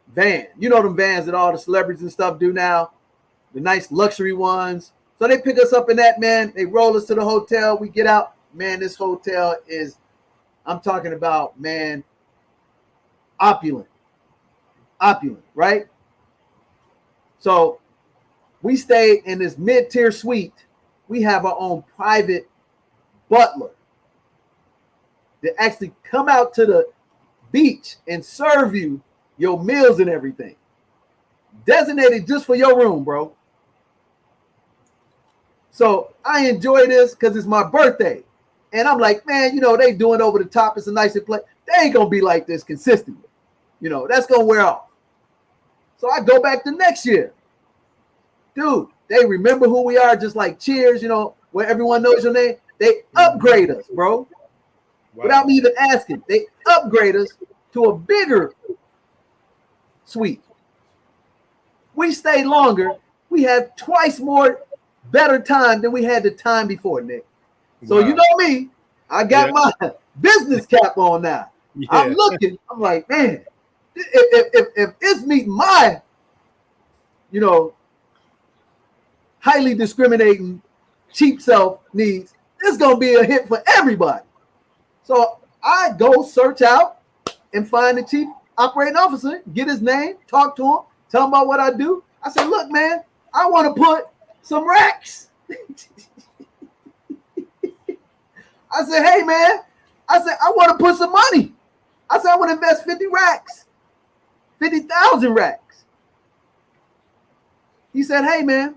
van. You know them vans that all the celebrities and stuff do now, the nice luxury ones. So they pick us up in that, man. They roll us to the hotel. We get out. man, this hotel is, I'm talking about, man, opulent, right? So we stayed in this mid-tier suite. We have our own private butler that actually come out to the beach and serve you your meals and everything. Designated just for your room, bro. So I enjoy this because it's my birthday. And I'm like, man, you know, they doing over the top. It's a nicer place. They ain't going to be like this consistently. You know, that's going to wear off. So I go back the next year. Dude, they remember who we are, just like Cheers, you know, where everyone knows your name. They upgrade us, bro. Wow. Without me even asking. They upgrade us to a bigger suite. We stay longer. We have twice more better time than we had the time before, Nick. So you know me, I got my business cap on now. Yeah. I'm looking, I'm like, man, if it's meeting my, you know, highly discriminating cheap self needs, it's gonna be a hit for everybody. So I go search out and find the chief operating officer, get his name, talk to him, tell him about what I do. I said, look, man, I want to put some racks. I said, hey, man, I said, I want to put some money. I said, I want to invest 50 racks, 50,000 racks. He said, hey, man,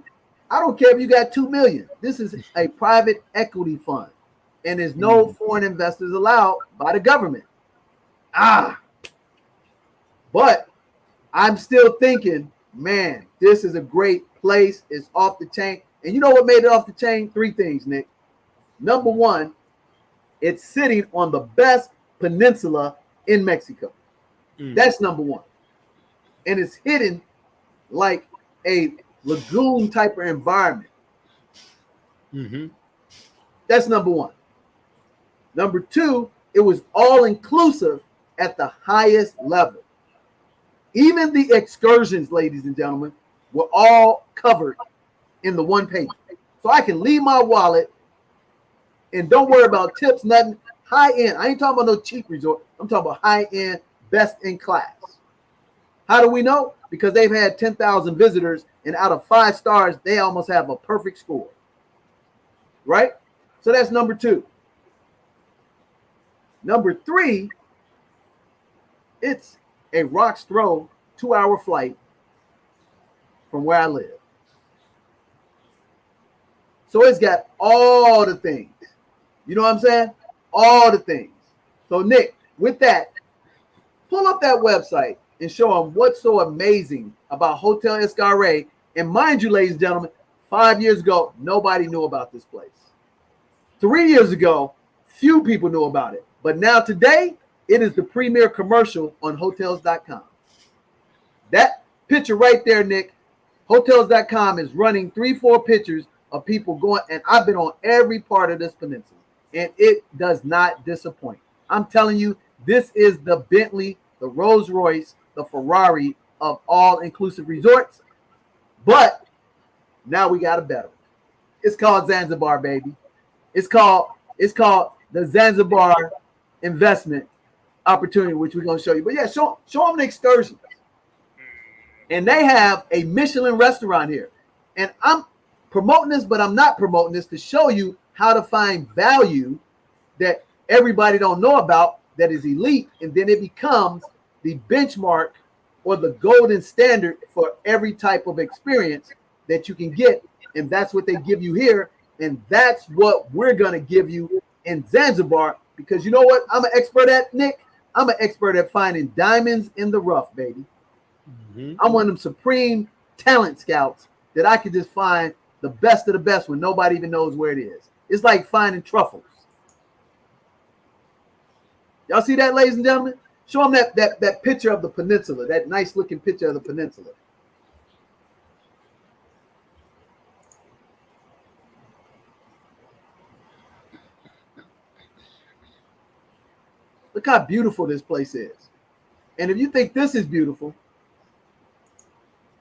I don't care if you got 2 million. This is a private equity fund, and there's no foreign investors allowed by the government. But I'm still thinking, man, this is a great place. It's off the chain. And you know what made it off the chain? 3 things, Nick. Number one, it's sitting on the best peninsula in Mexico. That's number one. And it's hidden like a lagoon type of environment. That's number one. Number two, it was all inclusive at the highest level. Even the excursions, ladies and gentlemen, were all covered in the one payment. So I can leave my wallet and don't worry about tips, nothing. High end. I ain't talking about no cheap resort. I'm talking about high end, best in class. How do we know? Because they've had 10,000 visitors, and out of 5 stars, they almost have a perfect score. Right? So that's number two. Number three, it's a rock's throw 2-hour flight from where I live. So it's got all the things. You know what I'm saying? All the things. So Nick, with that, pull up that website and show them what's so amazing about Hotel Escarre. And mind you, ladies and gentlemen, 5 years ago, nobody knew about this place. 3 years ago, few people knew about it. But now today, it is the premier commercial on Hotels.com. That picture right there, Nick, Hotels.com is running 3-4 pictures of people going, and I've been on every part of this peninsula, and it does not disappoint. I'm telling you, this is the Bentley, the Rolls Royce, the Ferrari of all-inclusive resorts. But now we got a better one. It's called Zanzibar, baby. It's called the Zanzibar investment opportunity, which we're going to show you. But yeah, show them the excursions. And they have a Michelin restaurant here. And I'm promoting this, but I'm not promoting this to show you how to find value that everybody don't know about that is elite. And then it becomes the benchmark or the golden standard for every type of experience that you can get. And that's what they give you here. And that's what we're going to give you in Zanzibar. Because you know what I'm an expert at, Nick? I'm an expert at finding diamonds in the rough, baby. I'm one of them supreme talent scouts that I can just find the best of the best when nobody even knows where it is. It's like finding truffles. Y'all see that, ladies and gentlemen? Show them that picture of the peninsula, that nice looking picture of the peninsula. Look how beautiful this place is. And if you think this is beautiful,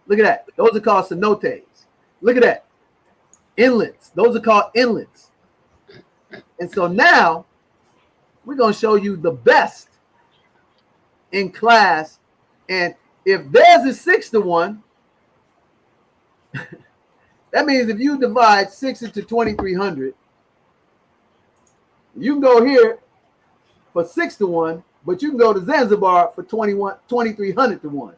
look at that. Those are called cenotes. Look at that. Inlets. Those are called inlets. And so now we're going to show you the best in class. And if theirs is 6-1, that means if you divide 6 into 2,300, you can go here for 6-1, but you can go to Zanzibar for 2,300 to 1.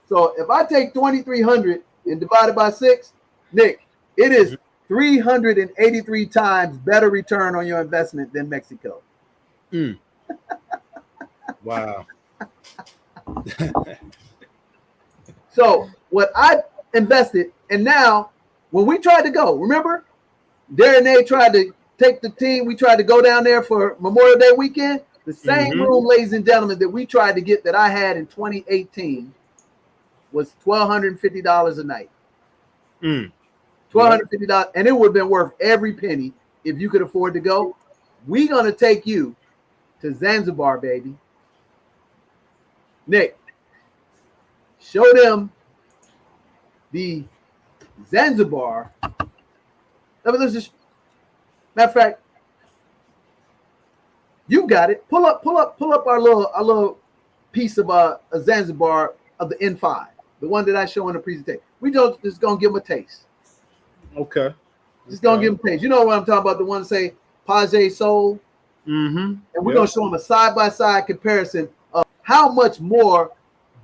So if I take 2,300 and divide it by 6, Nick, it is 383 times better return on your investment than Mexico. Wow. So what I invested, and now when we tried to go, remember, Darren and they tried to take the team. We tried to go down there for Memorial Day weekend. The same room, ladies and gentlemen, that we tried to get that I had in 2018 was $1,250 a night. $1,250, and it would have been worth every penny if you could afford to go. We're gonna take you to Zanzibar, baby. Nick, show them the Zanzibar. Let's just, matter of fact, you got it. Pull up our little piece of a Zanzibar of the N5, the one that I show in the presentation. We just gonna give them a taste. Okay. Just gonna give them a taste. You know what I'm talking about? The one that say Page Soul. And we're gonna show them a side-by-side comparison of how much more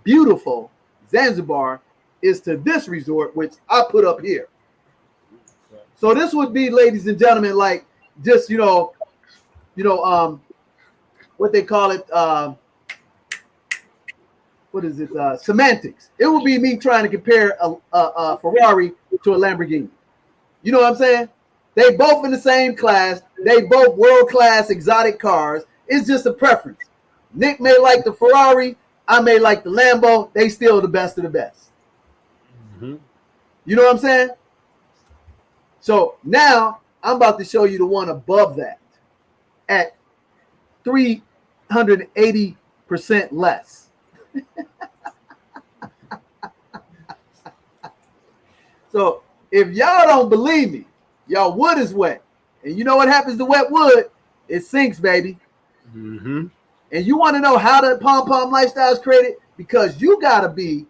beautiful Zanzibar is to this resort, which I put up here. So this would be, ladies and gentlemen, like just what they call it, what is it? Semantics. It would be me trying to compare a Ferrari to a Lamborghini. You know what I'm saying? They both in the same class. They both world-class exotic cars. It's just a preference. Nick may like the Ferrari. I may like the Lambo. They still the best of the best. You know what I'm saying? So now I'm about to show you the one above that at 380% less. So if y'all don't believe me, y'all wood is wet. And you know what happens to wet wood? It sinks, baby. And you want to know how the P.O.M lifestyle is created? Because you got to be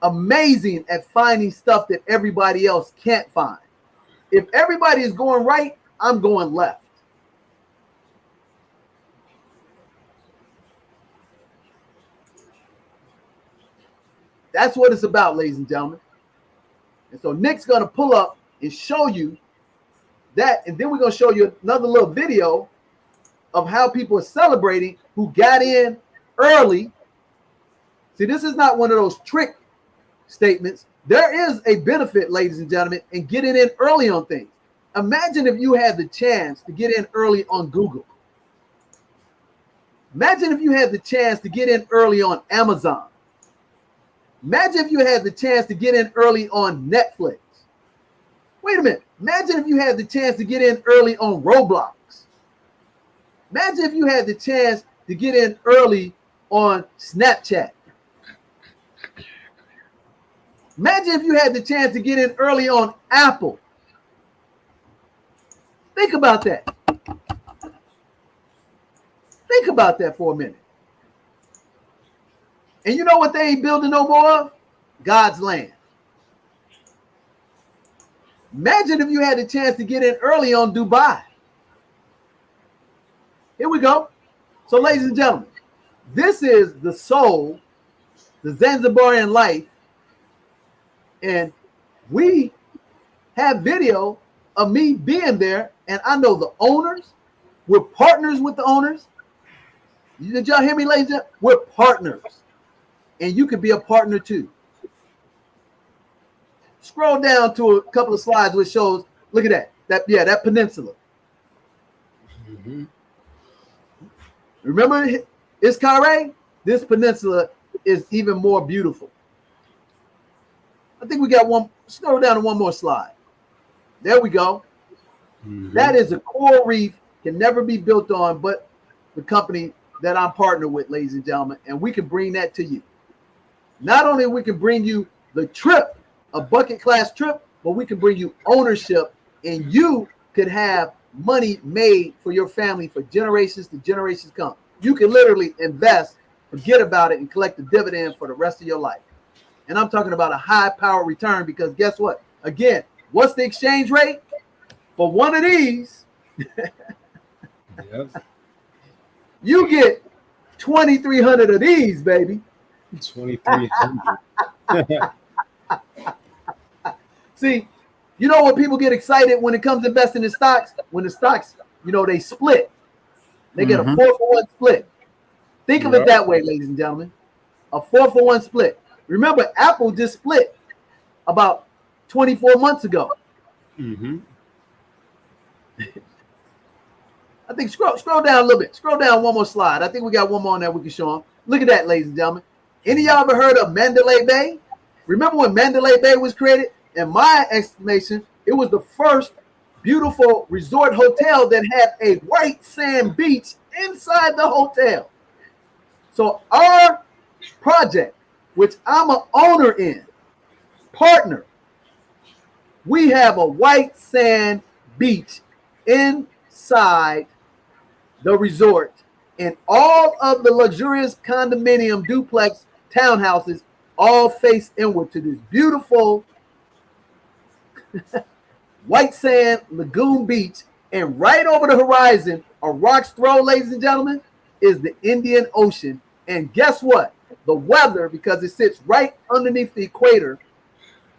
amazing at finding stuff that everybody else can't find. If everybody is going right, I'm going left. That's what it's about, ladies and gentlemen. And so Nick's going to pull up and show you that. And then we're going to show you another little video of how people are celebrating who got in early. See, this is not one of those trick statements. There is a benefit, ladies and gentlemen, in getting in early on things. Imagine if you had the chance to get in early on Google. Imagine if you had the chance to get in early on Amazon. Imagine if you had the chance to get in early on Netflix. Wait a minute. Imagine if you had the chance to get in early on Roblox. Imagine if you had the chance to get in early on Snapchat. Imagine if you had the chance to get in early on Apple. Think about that. Think about that for a minute. And you know what they ain't building no more of? God's land. Imagine if you had the chance to get in early on Dubai. Here we go. So, ladies and gentlemen, this is the soul, the Zanzibarian life. And we have video of me being there. And I know the owners. We're partners with the owners. Did y'all hear me, ladies and gentlemen? We're partners. And you could be a partner too. Scroll down to a couple of slides which shows, look at that. That peninsula. Remember Iscare? This peninsula is even more beautiful. I think we got one. Scroll down to one more slide. There we go. That is a coral reef, can never be built on, but the company that I'm partnered with, ladies and gentlemen, and we can bring that to you. Not only we can bring you the trip, a bucket class trip, but we can bring you ownership, and you could have money made for your family for generations to generations come. You can literally invest, forget about it, and collect the dividend for the rest of your life. And I'm talking about a high power return, because guess what? Again, what's the exchange rate for one of these? Yep. You get 2,300 of these, baby. 2,300. See, you know when people get excited when it comes to investing in stocks? When the stocks, they split. They get a 4-for-1 split. Think of it that way, ladies and gentlemen. A 4-for-1 split. Remember, Apple just split about 24 months ago. Mm-hmm. I think scroll down a little bit. Scroll down one more slide. I think we got one more on there we can show them. Look at that, ladies and gentlemen. Any of y'all ever heard of Mandalay Bay? Remember when Mandalay Bay was created? In my estimation, it was the first beautiful resort hotel that had a white sand beach inside the hotel. So our project, which I'm an owner in, partner, we have a white sand beach inside the resort, and all of the luxurious condominium duplex townhouses all face inward to this beautiful white sand lagoon beach. And right over the horizon, a rock's throw, ladies and gentlemen, is the Indian Ocean. And guess what? The weather, because it sits right underneath the equator,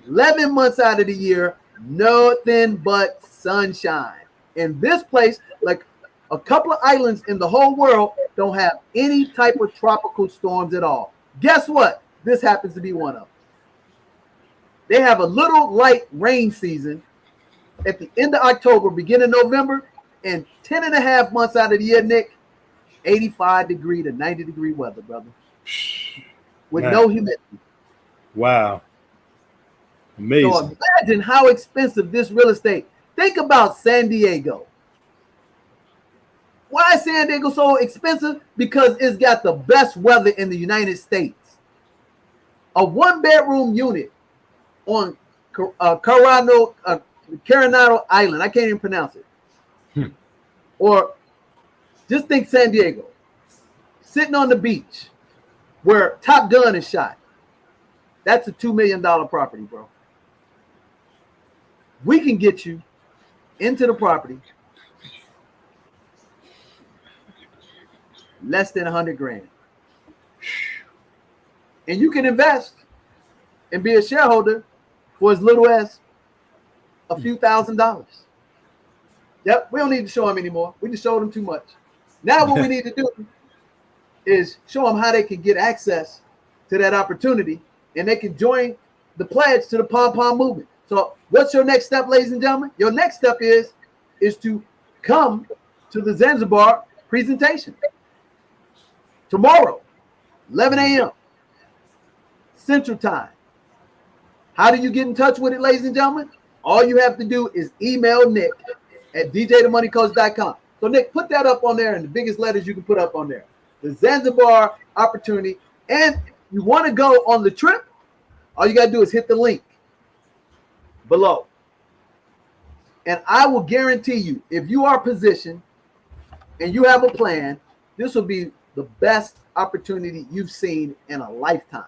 11 months out of the year, nothing but sunshine. And this place, like a couple of islands in the whole world, don't have any type of tropical storms at all. Guess what? This happens to be one of them. They have a little light rain season at the end of October, beginning November, and 10 and a half months out of the year, Nick, 85 degree to 90 degree weather, brother, with no humidity. Wow. Amazing. So imagine how expensive this real estate. Think about San Diego. Why is San Diego so expensive? Because it's got the best weather in the United States. A 1-bedroom unit on Coronado Island. I can't even pronounce it. Or just think San Diego. Sitting on the beach where Top Gun is shot. That's a $2 million property, bro. We can get you into the property less than 100 grand. And you can invest and be a shareholder for as little as a few $1,000s. Yep, we don't need to show them anymore. We just showed them too much. Now what we need to do is show them how they can get access to that opportunity, and they can join the pledge to the P.O.M movement. So what's your next step, ladies and gentlemen? Your next step is to come to the Zanzibar presentation tomorrow, 11 a.m. Central Time. How do you get in touch with it, ladies and gentlemen? All you have to do is email Nick at djthemoneycoach.com. So Nick, put that up on there in the biggest letters you can put up on there. The Zanzibar opportunity. And you want to go on the trip, all you got to do is hit the link below. And I will guarantee you, if you are positioned and you have a plan, this will be the best opportunity you've seen in a lifetime.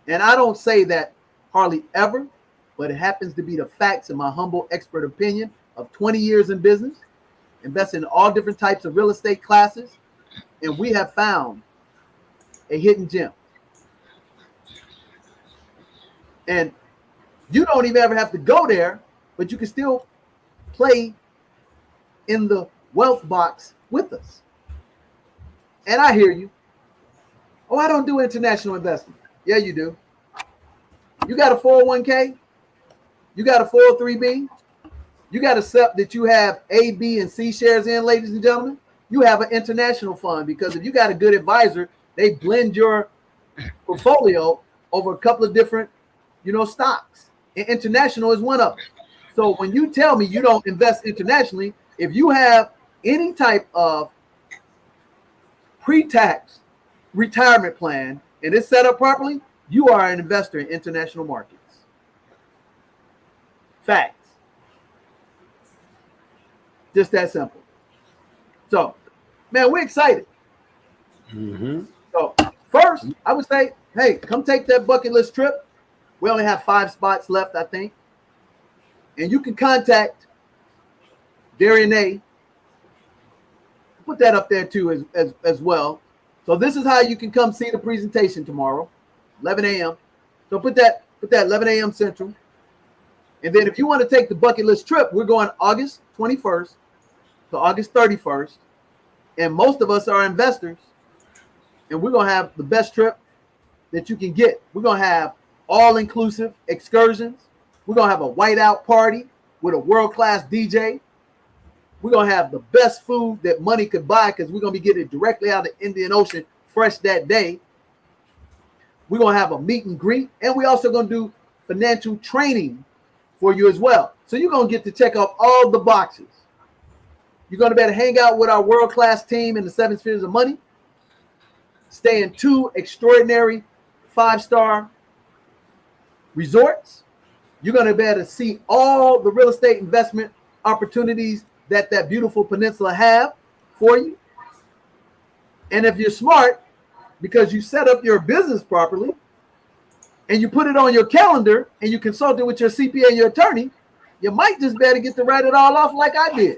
And I don't say that hardly ever, but it happens to be the facts in my humble expert opinion of 20 years in business, investing in all different types of real estate classes, and we have found a hidden gem. And you don't even ever have to go there, but you can still play in the wealth box with us. And I hear you. Oh, I don't do international investment. Yeah, you do. You got a 401k? You got a 403b? You got a SEP that you have A, B, and C shares in, ladies and gentlemen? You have an international fund, because if you got a good advisor, they blend your portfolio over a couple of different, stocks. And international is one of them. So when you tell me you don't invest internationally, if you have any type of pre-tax retirement plan and it's set up properly, you are an investor in international markets. Facts. Just that simple. So, man, we're excited. So, first, I would say, hey, come take that bucket list trip. We only have 5 spots left, I think. And you can contact Darian A. Put that up there too as well. So this is how you can come see the presentation tomorrow, 11 a.m. So put that 11 a.m. Central. And then if you want to take the bucket list trip, we're going August 21st to August 31st. And most of us are investors. And we're going to have the best trip that you can get. We're going to have all-inclusive excursions. We're going to have a whiteout party with a world-class DJ. We're going to have the best food that money could buy because we're going to be getting it directly out of the Indian Ocean fresh that day. We're going to have a meet and greet. And we're also going to do financial training for you as well. So you're going to get to check off all the boxes. You're going to be able to hang out with our world-class team in the 7 spheres of money. Stay in 2 extraordinary 5-star resorts. You're going to be able to see all the real estate investment opportunities that beautiful peninsula have for you. And if you're smart, because you set up your business properly and you put it on your calendar and you consult it with your CPA and your attorney, you might just be able to get to write it all off like I did.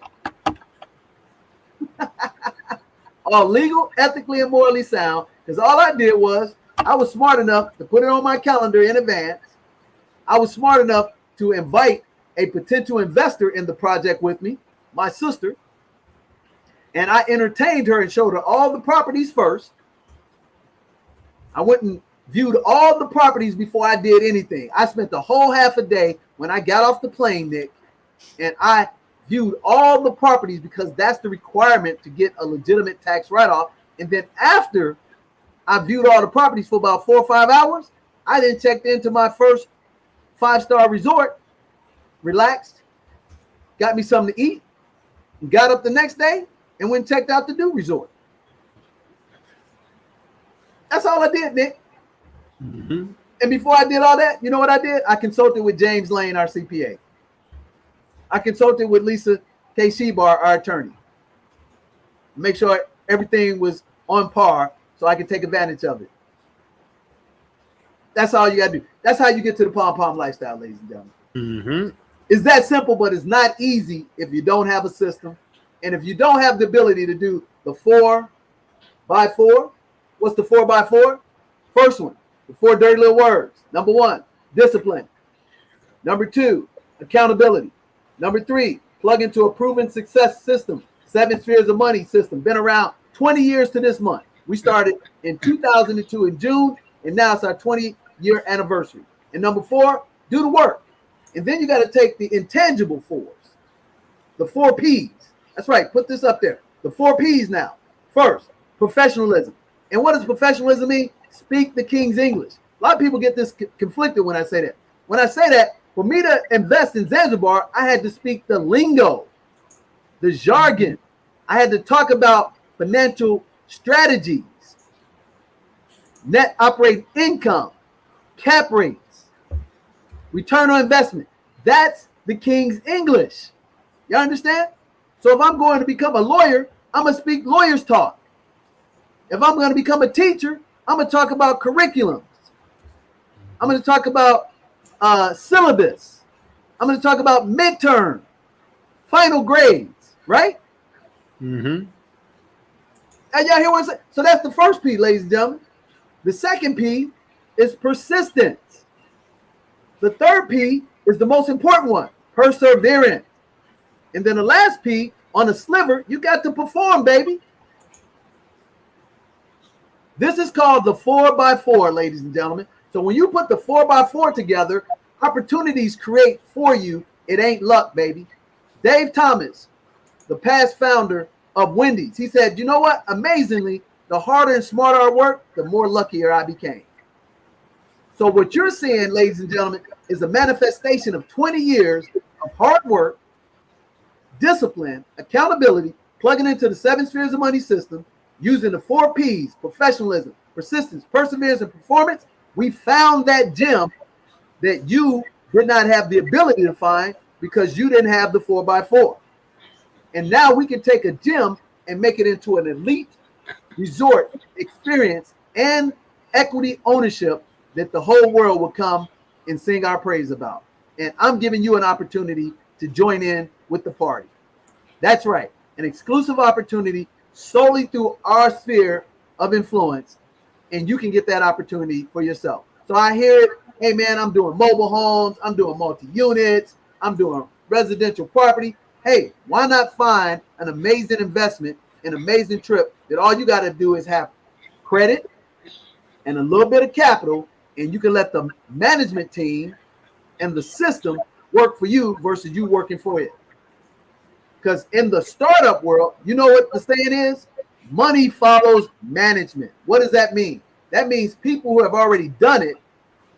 All legal, ethically, and morally sound, because all I did was I was smart enough to put it on my calendar in advance. I was smart enough to invite a potential investor in the project with me, my sister, and I entertained her and showed her all the properties first. I went and viewed all the properties before I did anything. I spent the whole half a day when I got off the plane, Nick, and I viewed all the properties because that's the requirement to get a legitimate tax write-off. And then after I viewed all the properties for about 4 or 5 hours, I then checked into my first 5-star resort, relaxed, got me something to eat, and got up the next day and went and checked out the new resort. That's all I did, Nick. And before I did all that, you know what I did? I consulted with James Lane, our CPA. I consulted with Lisa K. Shebar, our attorney. Make sure everything was on par so I could take advantage of it. That's all you got to do. That's how you get to the P.O.M lifestyle, ladies and gentlemen. It's that simple, but it's not easy if you don't have a system. And if you don't have the ability to do the 4x4, what's the 4x4? First one, the 4 dirty little words. Number 1, discipline. Number 2, accountability. Number 3, plug into a proven success system, 7 spheres of money system. Been around 20 years to this month. We started in 2002 in June, and now it's our 20-year anniversary. And number 4, do the work. And then you got to take the intangible 4s, the 4 P's. That's right. Put this up there. The 4 P's now. First, professionalism. And what does professionalism mean? Speak the King's English. A lot of people get this conflicted when I say that. When I say that, for me to invest in Zanzibar, I had to speak the lingo, the jargon. I had to talk about financial strategies, net operating income, cap rates, return on investment. That's the King's English. Y'all understand? So if I'm going to become a lawyer, I'm going to speak lawyer's talk. If I'm going to become a teacher, I'm going to talk about curriculums. I'm going to talk about syllabus. I'm going to talk about midterm, final grades, right? And y'all hear what I'm saying? So that's the first P, ladies and gentlemen. The second P is persistence. The third P is the most important one, perseverance. And then the last P on the sliver, you got to perform, baby. This is called the 4x4, ladies and gentlemen. So when you put the 4x4 together, opportunities create for you. It ain't luck, baby. Dave Thomas, the past founder of Wendy's, he said, you know what? Amazingly, the harder and smarter I worked, the more luckier I became. So what you're seeing, ladies and gentlemen, is a manifestation of 20 years of hard work, discipline, accountability, plugging into the 7 spheres of money system, using the 4 P's, professionalism, persistence, perseverance, and performance. We found that gem that you did not have the ability to find because you didn't have the 4x4. And now we can take a gym and make it into an elite resort experience and equity ownership that the whole world will come and sing our praise about. And I'm giving you an opportunity to join in with the party. That's right, an exclusive opportunity solely through our sphere of influence, and you can get that opportunity for yourself. So I hear it, hey man, I'm doing mobile homes, I'm doing multi-units, I'm doing residential property. Hey, why not find an amazing investment, an amazing trip that all you got to do is have credit and a little bit of capital, and you can let the management team and the system work for you versus you working for it. Because in the startup world, you know what the saying is? Money follows management. What does that mean? That means people who have already done it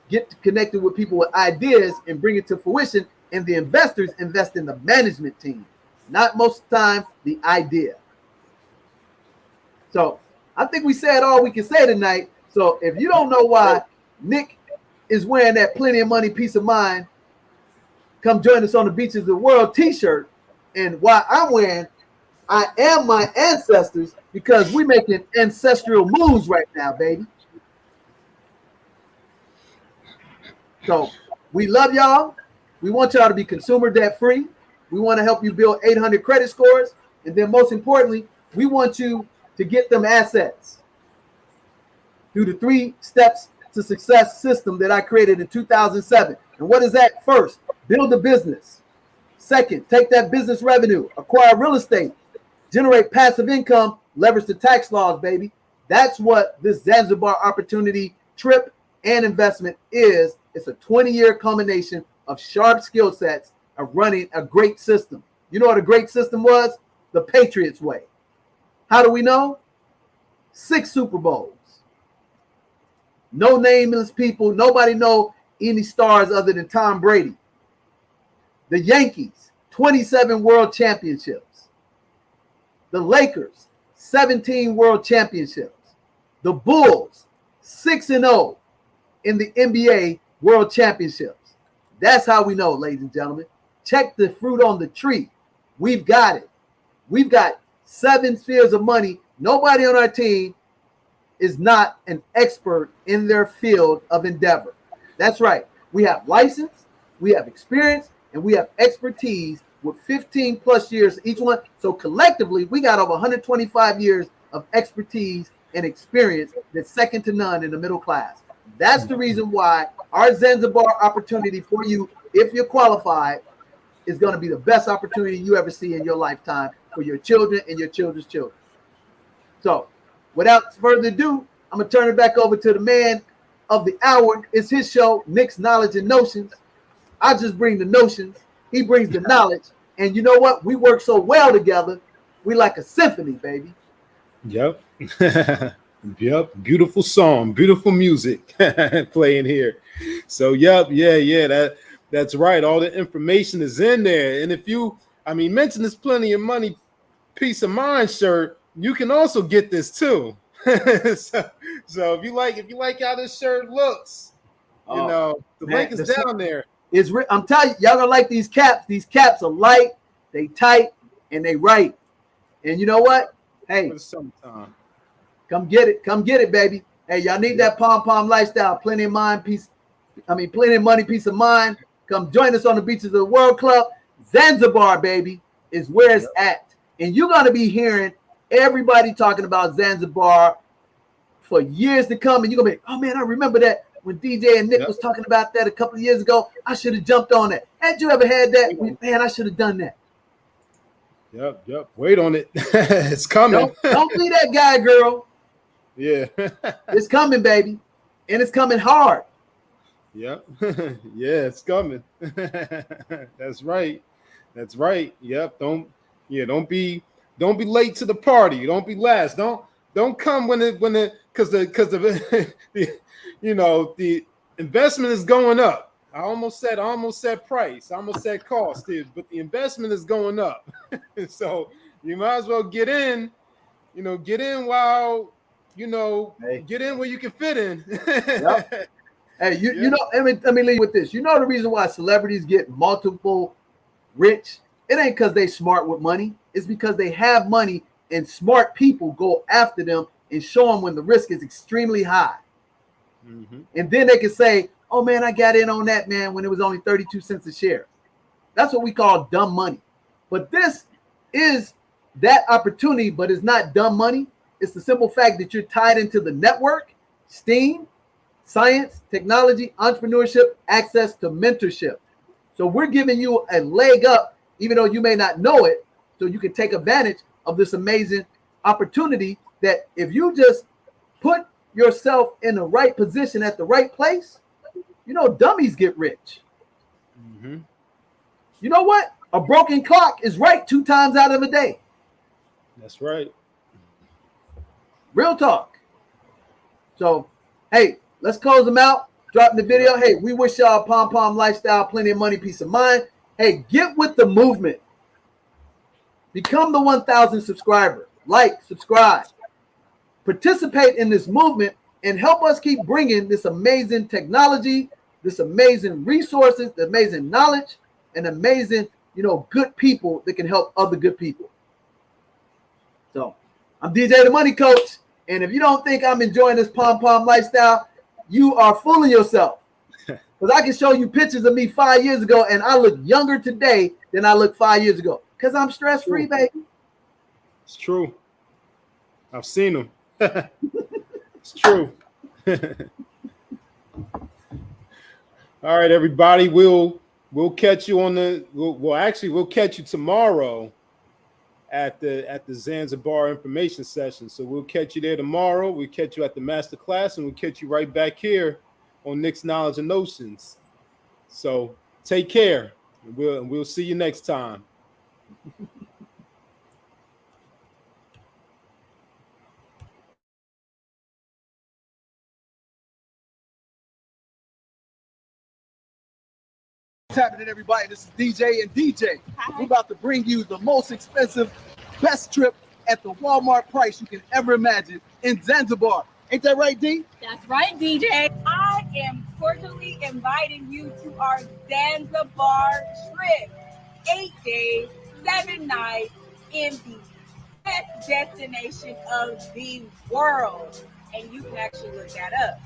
get connected with people with ideas and bring it to fruition, and the investors invest in the management team, not most of the time the idea. So I think we said all we can say tonight. So if you don't know why Nick is wearing that Plenty of Money, Peace of Mind, come join us on the Beaches of the World t-shirt, and why I'm wearing I Am My Ancestors, because we're making ancestral moves right now, baby. So we love y'all. We want y'all to be consumer debt free. We want to help you build 800 credit scores. And then most importantly, we want you to get them assets through the 3 steps to success system that I created in 2007. And what is that? First, build a business. Second, take that business revenue, acquire real estate, generate passive income, leverage the tax laws, baby. That's what this Zanzibar opportunity trip and investment is. It's a 20-year culmination of sharp skill sets of running a great system. You know what a great system was? The Patriots way. How do we know? 6 Super Bowls. No nameless people. Nobody know any stars other than Tom Brady. The Yankees, 27 world championships. The Lakers, 17 world championships. The Bulls, 6-0 in the NBA world championships. That's how we know, ladies and gentlemen. Check the fruit on the tree. We've got it. We've got 7 spheres of money. Nobody on our team is not an expert in their field of endeavor. That's right. We have license, we have experience, and we have expertise with 15 plus years each one. So collectively, we got over 125 years of expertise and experience that's second to none in the middle class. That's the reason why our Zanzibar opportunity for you, if you're qualified, is going to be the best opportunity you ever see in your lifetime for your children and your children's children. So without further ado, I'm going to turn it back over to the man of the hour. It's his show, Nick's Knowledge and Notions. I just bring the notions. He brings the knowledge. And you know what? We work so well together. We like a symphony, baby. Yep. Yep. Beautiful song, beautiful music playing here. So, yep. Yeah. That's right. All the information is in there. And if you, mention this Plenty of Money, Peace of Mind shirt, you can also get this too. so if you like how this shirt looks, the link is down there. I'm telling you, y'all gonna like these caps. These caps are light, they tight, and they right. And you know what? Hey, for the summertime. Come get it, baby. Hey, y'all need that P.O.M lifestyle. Plenty of money, peace of mind. Come join us on the Beaches of the World Club. Zanzibar, baby, is where it's at. And you're gonna be hearing everybody talking about Zanzibar for years to come. And you're gonna be, oh man, I remember that. When DJ and Nick was talking about that a couple of years ago, I should have jumped on that. Had you ever had that? Man, I should have done that. Yep. Wait on it. It's coming. Don't be that guy, girl. Yeah. It's coming, baby. And it's coming hard. Yep. Yeah, it's coming. That's right. Yep. Don't be late to the party. Don't be last. Don't come because the investment is going up. I almost said price. I almost said cost, but the investment is going up. So you might as well get in while, get in where you can fit in. Yep. Hey, you know, let me leave you with this. You know the reason why celebrities get multiple rich? It ain't because they smart with money. It's because they have money and smart people go after them and show them when the risk is extremely high. Mm-hmm. And then they can say, oh man, I got in on that, man, when it was only 32 cents a share. That's what we call dumb money. But this is that opportunity, but it's not dumb money. It's the simple fact that you're tied into the network, STEAM, science, technology, entrepreneurship, access to mentorship. So we're giving you a leg up, even though you may not know it, so you can take advantage of this amazing opportunity that if you just put yourself in the right position at the right place, you know, dummies get rich. Mm-hmm. You know what? A broken clock is right 2 times out of a day. That's right. Real talk. So, hey, let's close them out. Dropping the video. Hey, we wish y'all P.O.M lifestyle, plenty of money, peace of mind. Hey, get with the movement. Become the 1,000 subscriber. Like, subscribe. Participate in this movement and help us keep bringing this amazing technology, this amazing resources, the amazing knowledge, and amazing, you know, good people that can help other good people. So, I'm DJ the Money Coach, and if you don't think I'm enjoying this P.O.M lifestyle, you are fooling yourself. Because I can show you pictures of me 5 years ago, and I look younger today than I looked 5 years ago. Because I'm stress-free, baby. It's true. I've seen them. It's true. All right, everybody. We'll catch you on the. We'll catch you tomorrow at the Zanzibar information session. So we'll catch you there tomorrow. We'll catch you at the master class, and we'll catch you right back here on Nick's Knowledge and Notions. So take care. And we'll see you next time. What's happening, everybody? This is DJ and DJ. Hi. We're about to bring you the most expensive, best trip at the Walmart price you can ever imagine in Zanzibar. Ain't that right, D? That's right, DJ. I am cordially inviting you to our Zanzibar trip. 8 days, 7 nights in the best destination of the world. And you can actually look that up.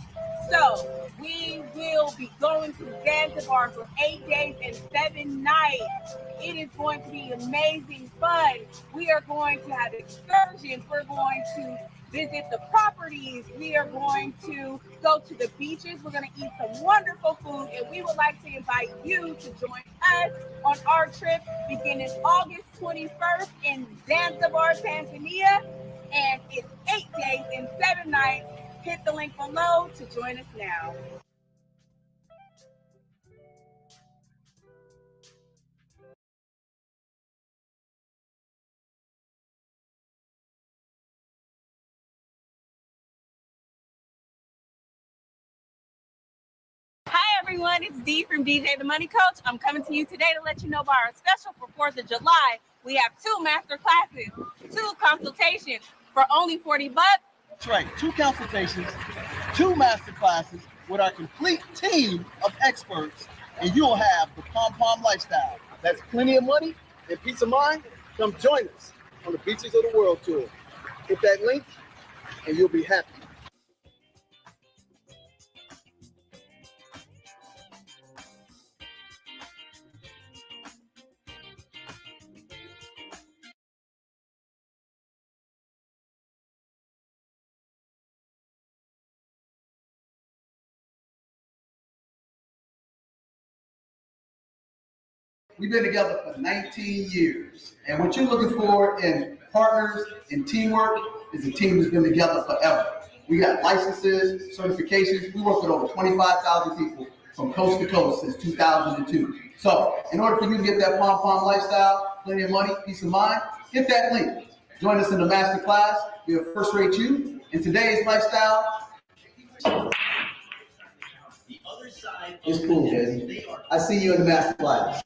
So we will be going to Zanzibar for 8 days and 7 nights. It is going to be amazing fun. We are going to have excursions. We're going to visit the properties. We are going to go to the beaches. We're going to eat some wonderful food. And we would like to invite you to join us on our trip beginning August 21st in Zanzibar, Tanzania. And it's 8 days and 7 nights. Hit the link below to join us now. Hi everyone, it's Dee from DJ the Money Coach. I'm coming to you today to let you know about our special for 4th of July. We have 2 master classes, 2 consultations for only $40. That's right. 2 consultations, 2 master classes with our complete team of experts, and you'll have the P.O.M lifestyle. That's plenty of money and peace of mind. Come join us on the Beaches of the World tour. Hit that link, and you'll be happy. We've been together for 19 years. And what you're looking for in partners and teamwork is a team that's been together forever. We got licenses, certifications. We work with over 25,000 people from coast to coast since 2002. So in order for you to get that P.O.M lifestyle, plenty of money, peace of mind, hit that link. Join us in the master class. We have First Rate You. In today's lifestyle, it's cool, baby. I see you in the master class.